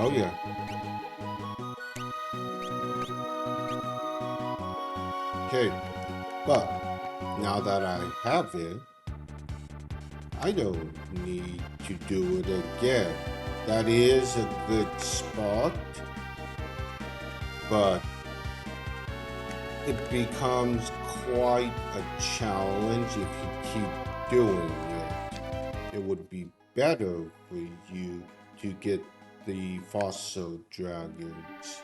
Oh yeah. Okay, but now that I have it, I don't need to do it again. That is a good spot, but it becomes quite a challenge if you keep doing it. It would be better for you to get the fossil dragons.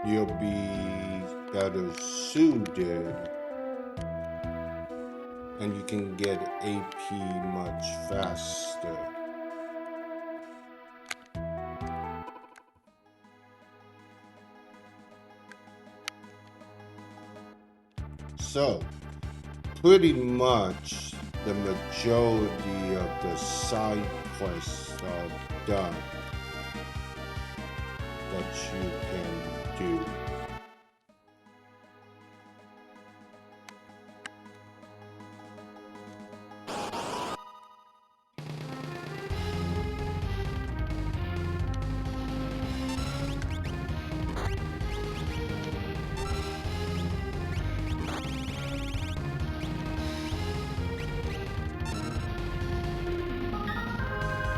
You'll be better suited, and you can get AP much faster. So, pretty much the majority of the side quests are done that you can do.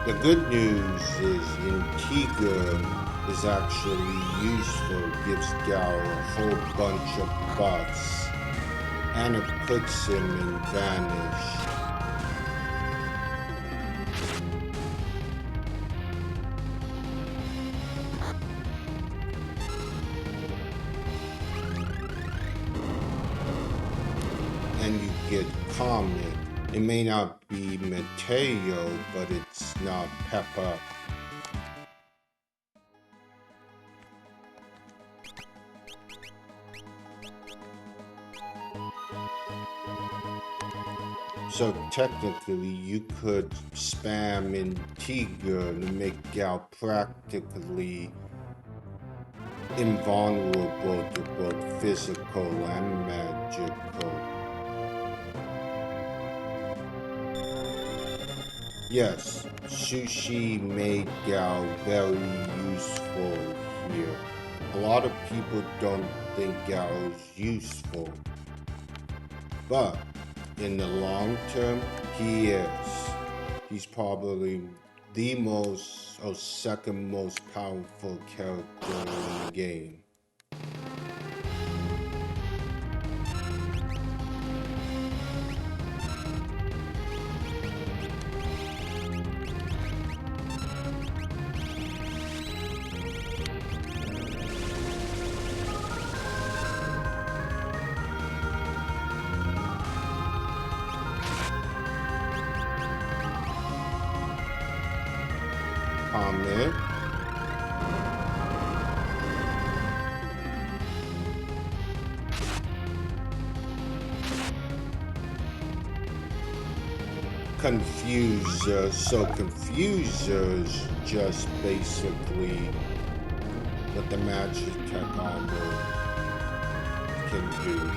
The good news is Intiga is actually useful, gives Gal a whole bunch of buffs, and it puts him in Vanish. And you get Comet. It may not be Mateo, but it's not Peppa. So technically, you could spam Antigua to make out practically invulnerable to both physical and magical. Yes, sushi made Gao very useful here. A lot of people don't think Gao is useful, but in the long term, he is. He's probably the most or second most powerful character in the game. Comment. Confuser. So Confuser is just basically what the magic tech armor can do.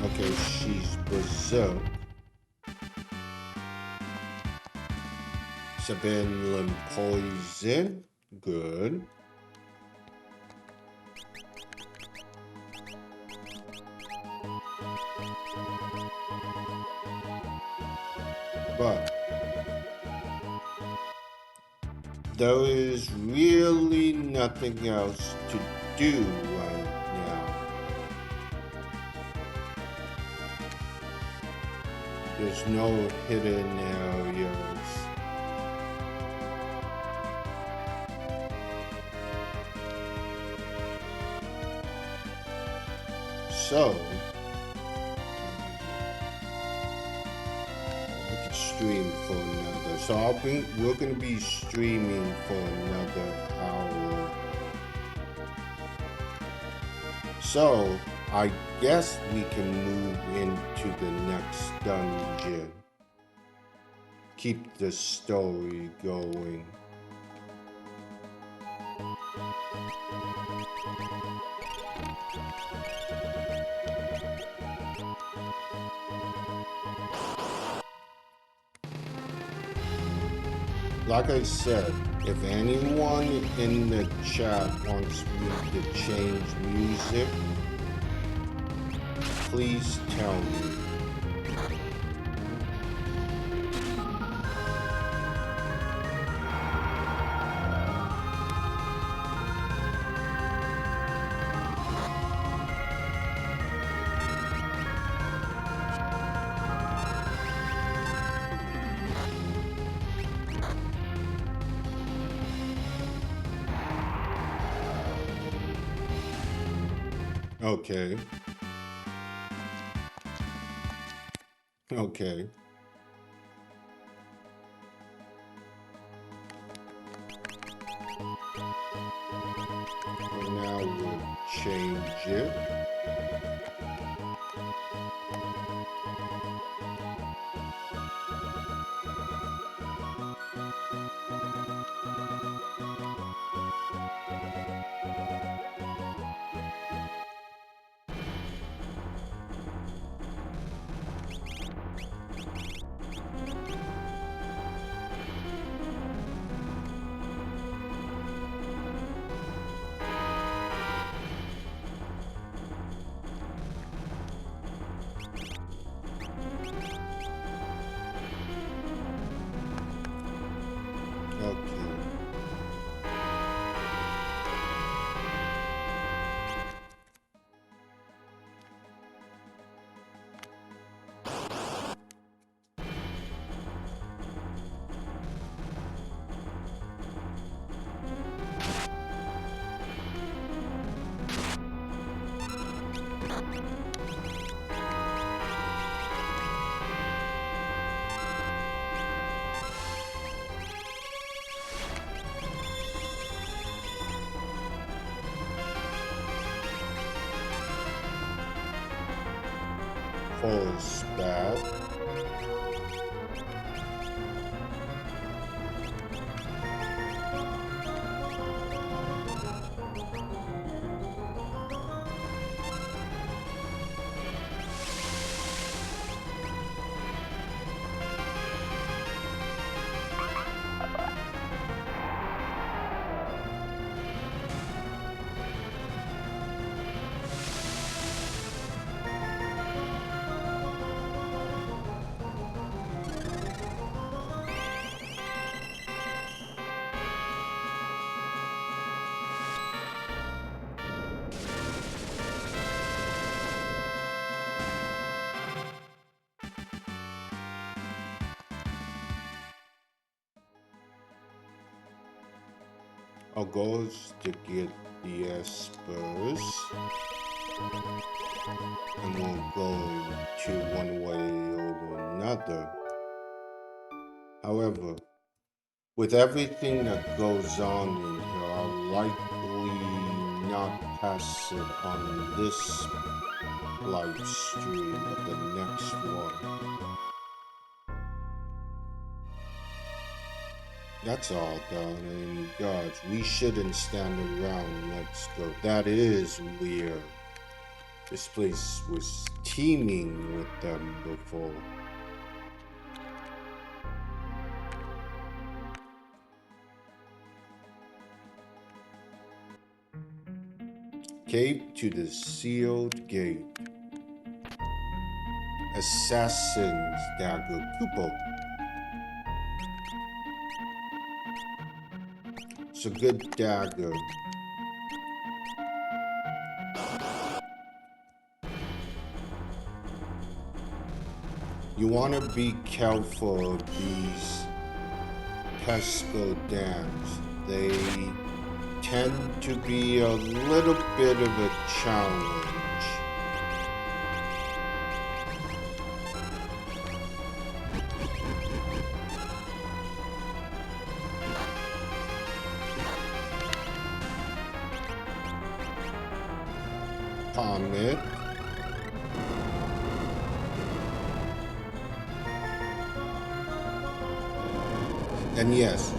Okay, she's berserk. Civilian poison. Good. But there is really nothing else to do right now. There's no hidden areas. So, I could stream for another. So we're gonna be streaming for another hour. So, I guess we can move into the next dungeon. Keep the story going. Like I said, if anyone in the chat wants me to change music, please tell me. Okay. Okay. So now we'll change it. horseback. Our goal is to get the Espers, and we'll go to one way or another. However, with everything that goes on in here, I'll likely not pass it on this live stream, but the next one. That's all, darling gods. We shouldn't stand around. Let's go. That is weird. This place was teeming with them before. Cave to the sealed gate. Assassin's dagger. Kupo. It's a good dagger. You want to be careful of these pesco dams. They tend to be a little bit of a challenge. Comet. And yes,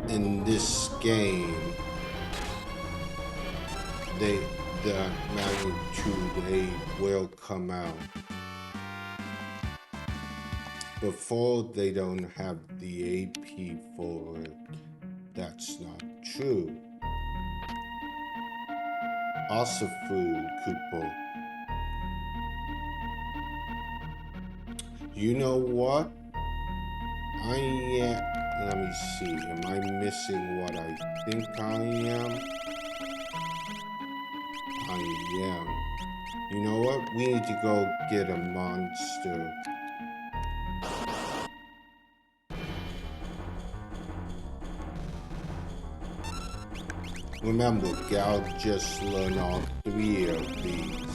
in this game, the magnitude 8 will come out. Before, they don't have the AP for it. That's not true. Asafu Kupo. You know what? Let me see. Am I missing what I think I am? I am. You know what? We need to go get a monster. Remember, Gal just learned all 3 of these.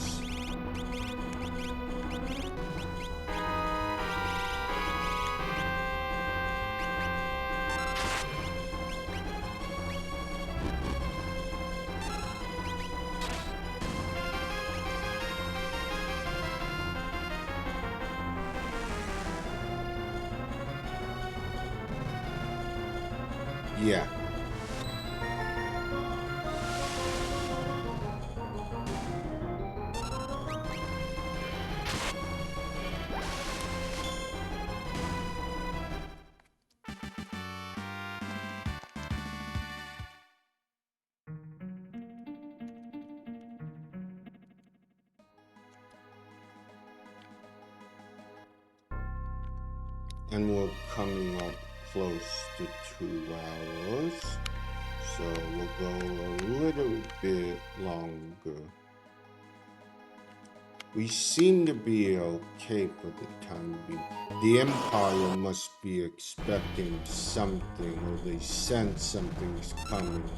Yeah. And we're coming up close to 2 hours, so we'll go a little bit longer. We seem to be okay for the time being. The Empire must be expecting something, or they sense something's coming.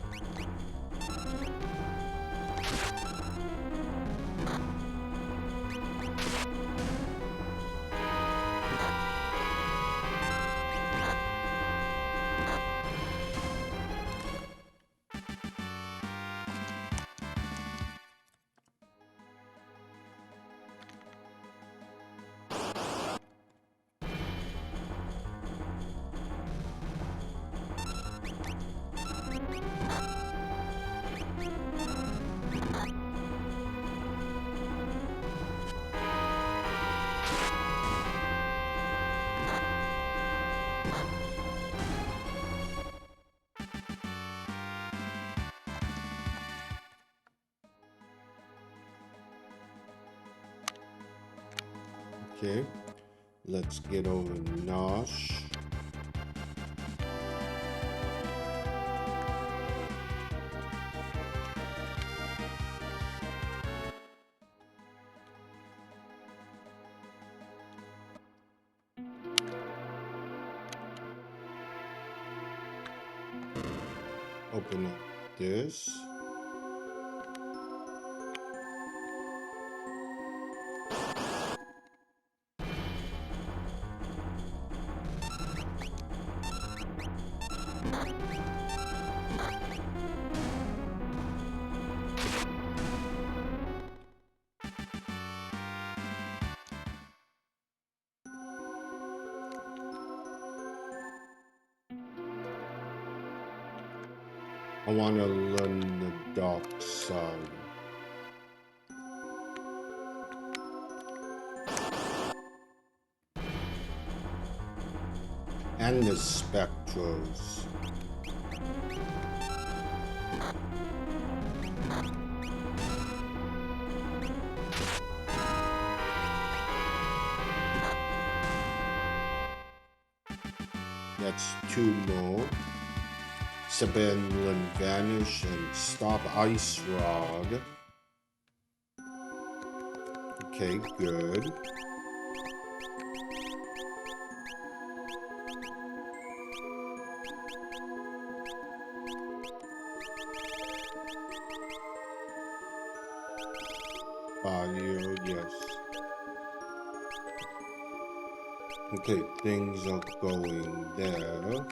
Okay, let's get over Nosh. Open up this. I want to learn the dark side. And the spectros. That's 2 more. Sabanlan Vanish and Stop Ice Rod. Okay, good. Fire, yes. Okay, things are going there.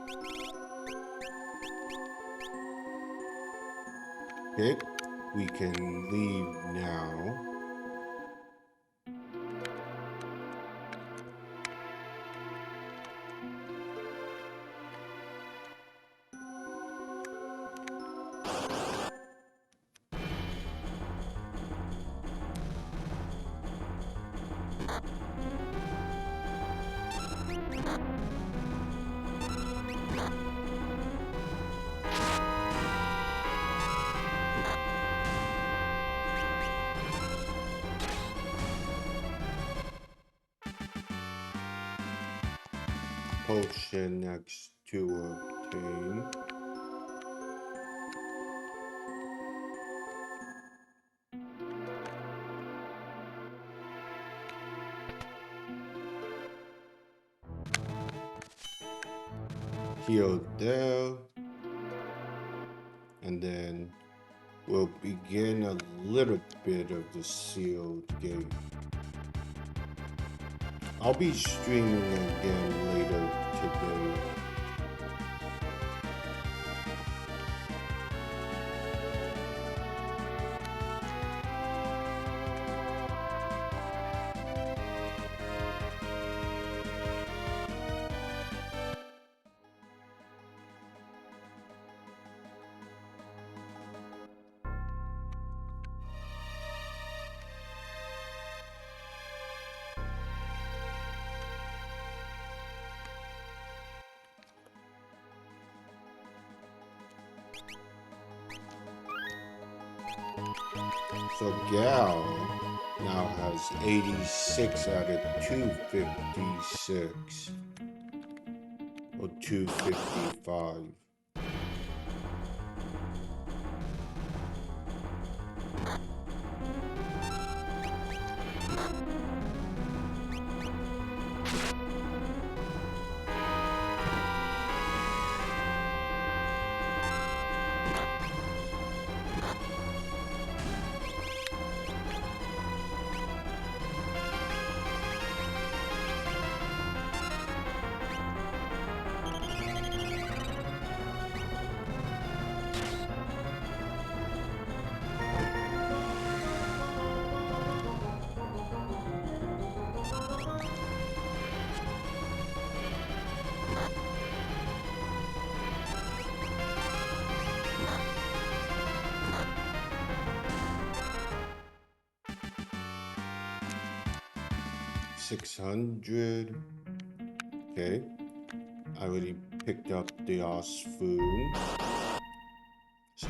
Okay, we can leave now. Potion next to obtain. Heal there. And then we'll begin a little bit of the sealed gate. I'll be streaming again later today. So Gal now has 86 out of 256 or 255. $600. Okay. I already picked up the Osfoon. So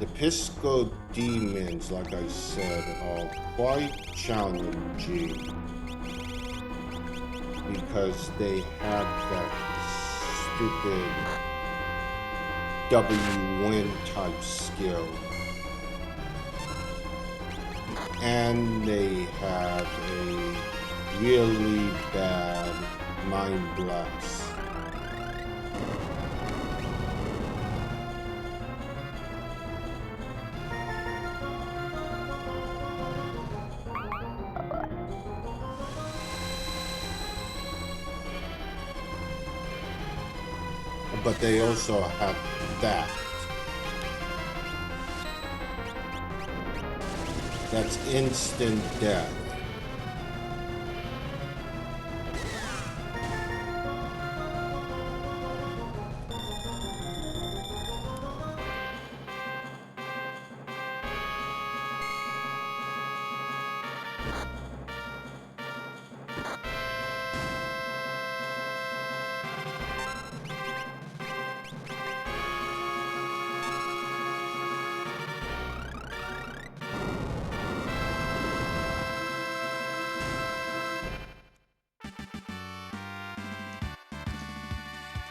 The Pisco demons, like I said, are quite challenging because they have that stupid W-win type skill. And they have a really bad Mind Blast. But they also have that. That's instant death.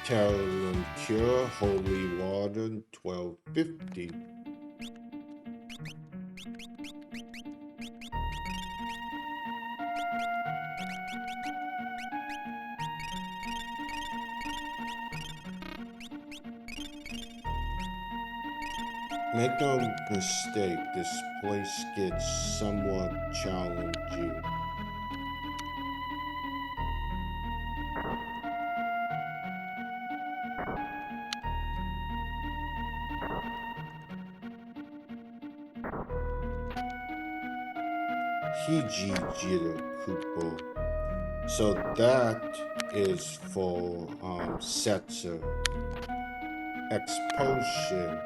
Talon Cure, Holy Water, 1250. Make no mistake, this place gets somewhat challenging. Hiji Jira Kupo. So that is for Setzer. Expulsion.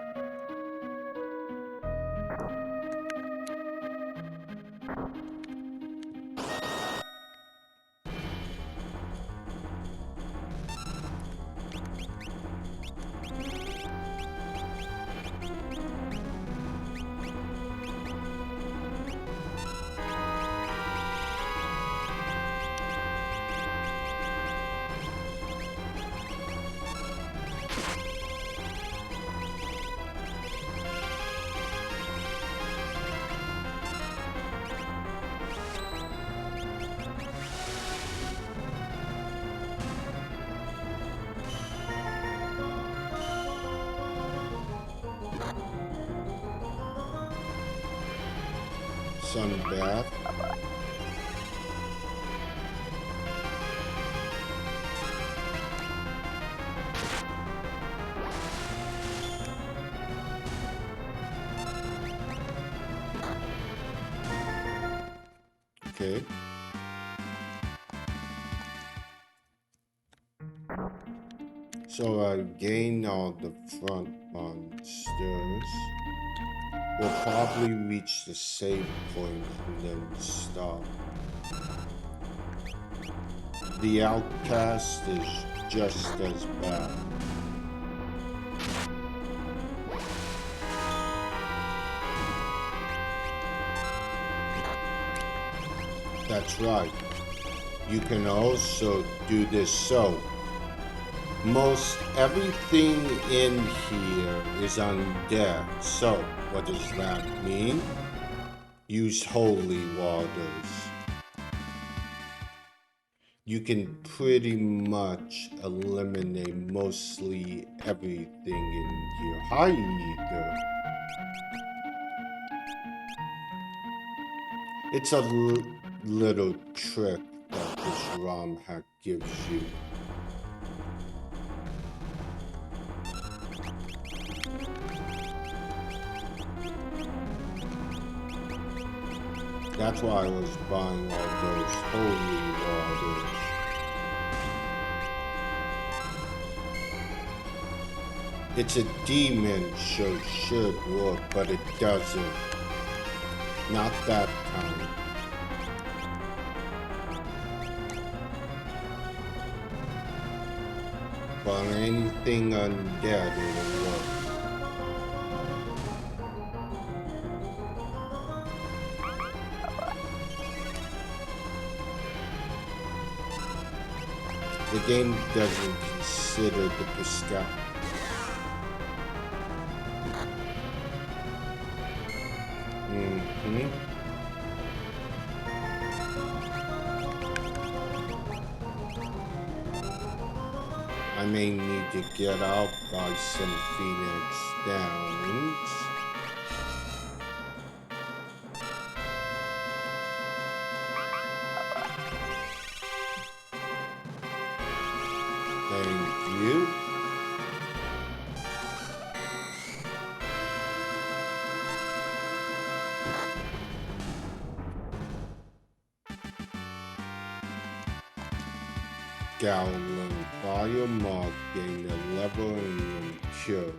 Sunbath. Okay. So I gain all the front monsters. We'll probably reach the save point and then stop. The Outcast is just as bad. That's right. You can also do this so. Most everything in here is undead. So, what does that mean? Use holy waters. You can pretty much eliminate mostly everything in here. Hi, Ether. It's a little trick that this ROM hack gives you. That's why I was buying all those holy waters. It's a demon, so it should work, but it doesn't. Not that time. But anything undead, it'll work. The game doesn't consider the Pisca. I may need to get out by some Phoenix Downs. Thank you. Gowling Biomark gained a level and cure.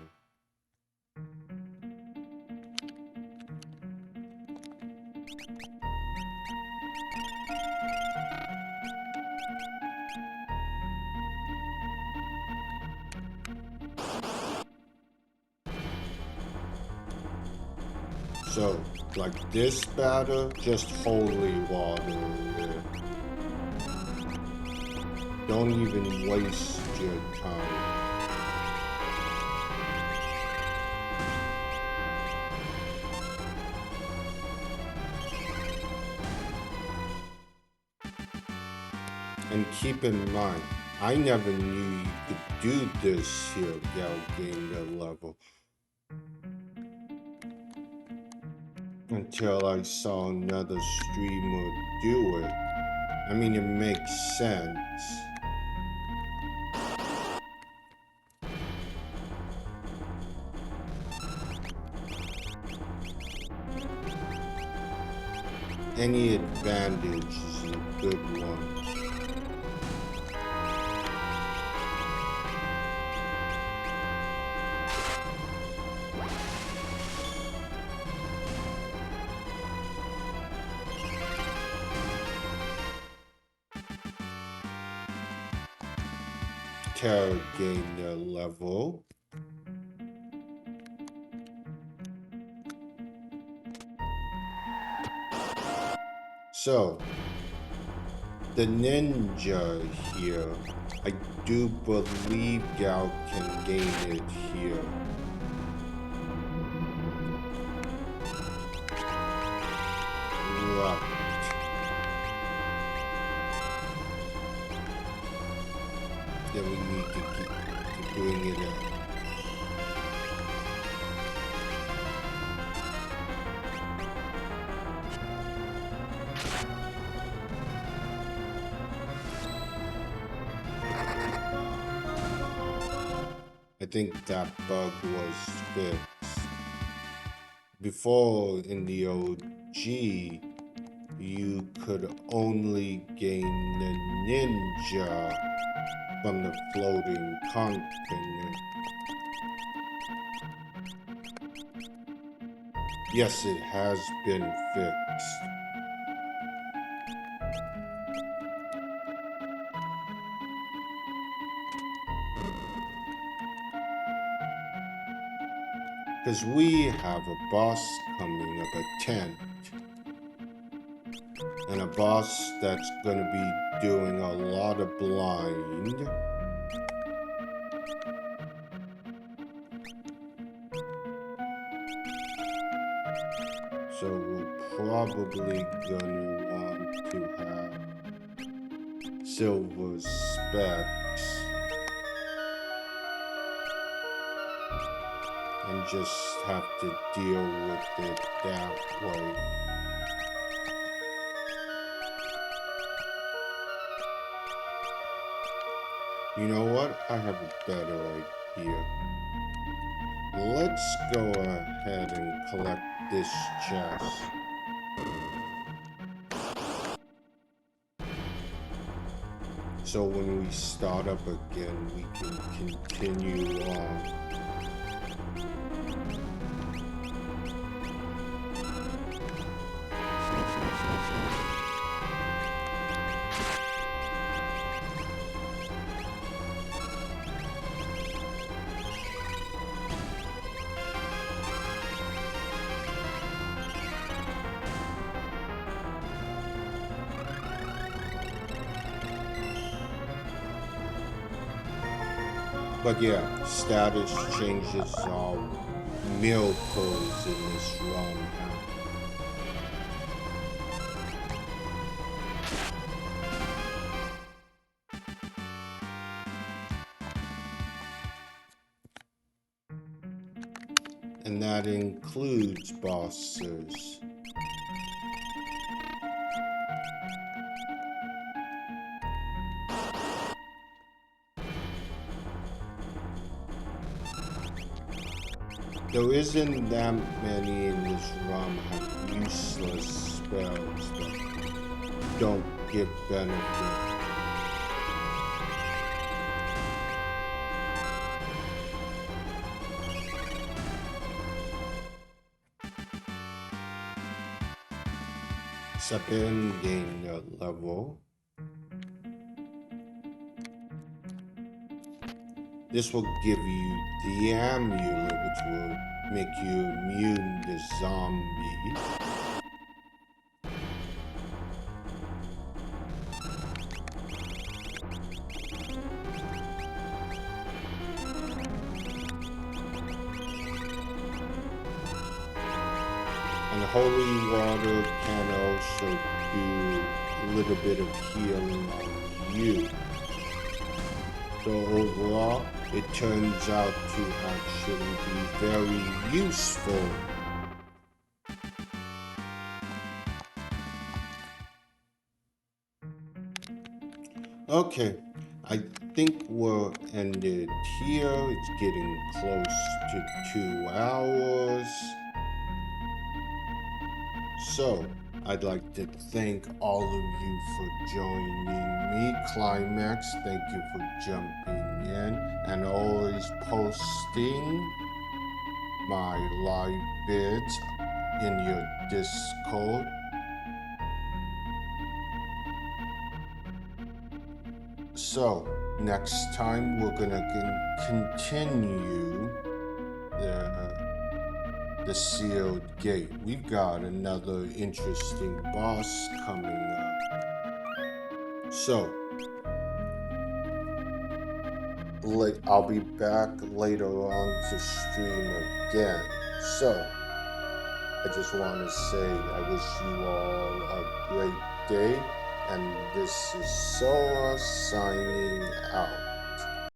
So, like this batter, just holy water. Don't even waste your time. And keep in mind, I never knew you could do this here, gain the level. Until I saw another streamer do it. I mean, it makes sense. Any advantage is a good one. Terra gained a level. So, the ninja here, I do believe Gal can gain it here. Right. Then we need to keep doing it up. I think that bug was fixed. Before in the OG, you could only gain the ninja from the floating continent. Yes, it has been fixed. Because we have a boss coming up at 10. And a boss that's going to be doing a lot of blind. So we're probably going to want to have silver specs. And just have to deal with it that way. You know what? I have a better idea. Let's go ahead and collect this chest. So when we start up again, we can continue on. But yeah, status changes are miracles in this run. And that includes bosses. There isn't that many in this ROM have useless spells that don't give benefit. Second, gain the level. This will give you the amulet, which will make you immune to zombies. And holy water can also do a little bit of healing on you. So overall, it turns out to actually be very useful. Okay, I think we'll end it here. It's getting close to 2 hours. So, I'd like to thank all of you for joining me. Climax, thank you for jumping in and always posting my live vids in your Discord. So, next time we're gonna continue the sealed gate. We've got another interesting boss coming up. So, I'll be back later on to stream again. So, I just want to say I wish you all a great day, and this is Sora signing out.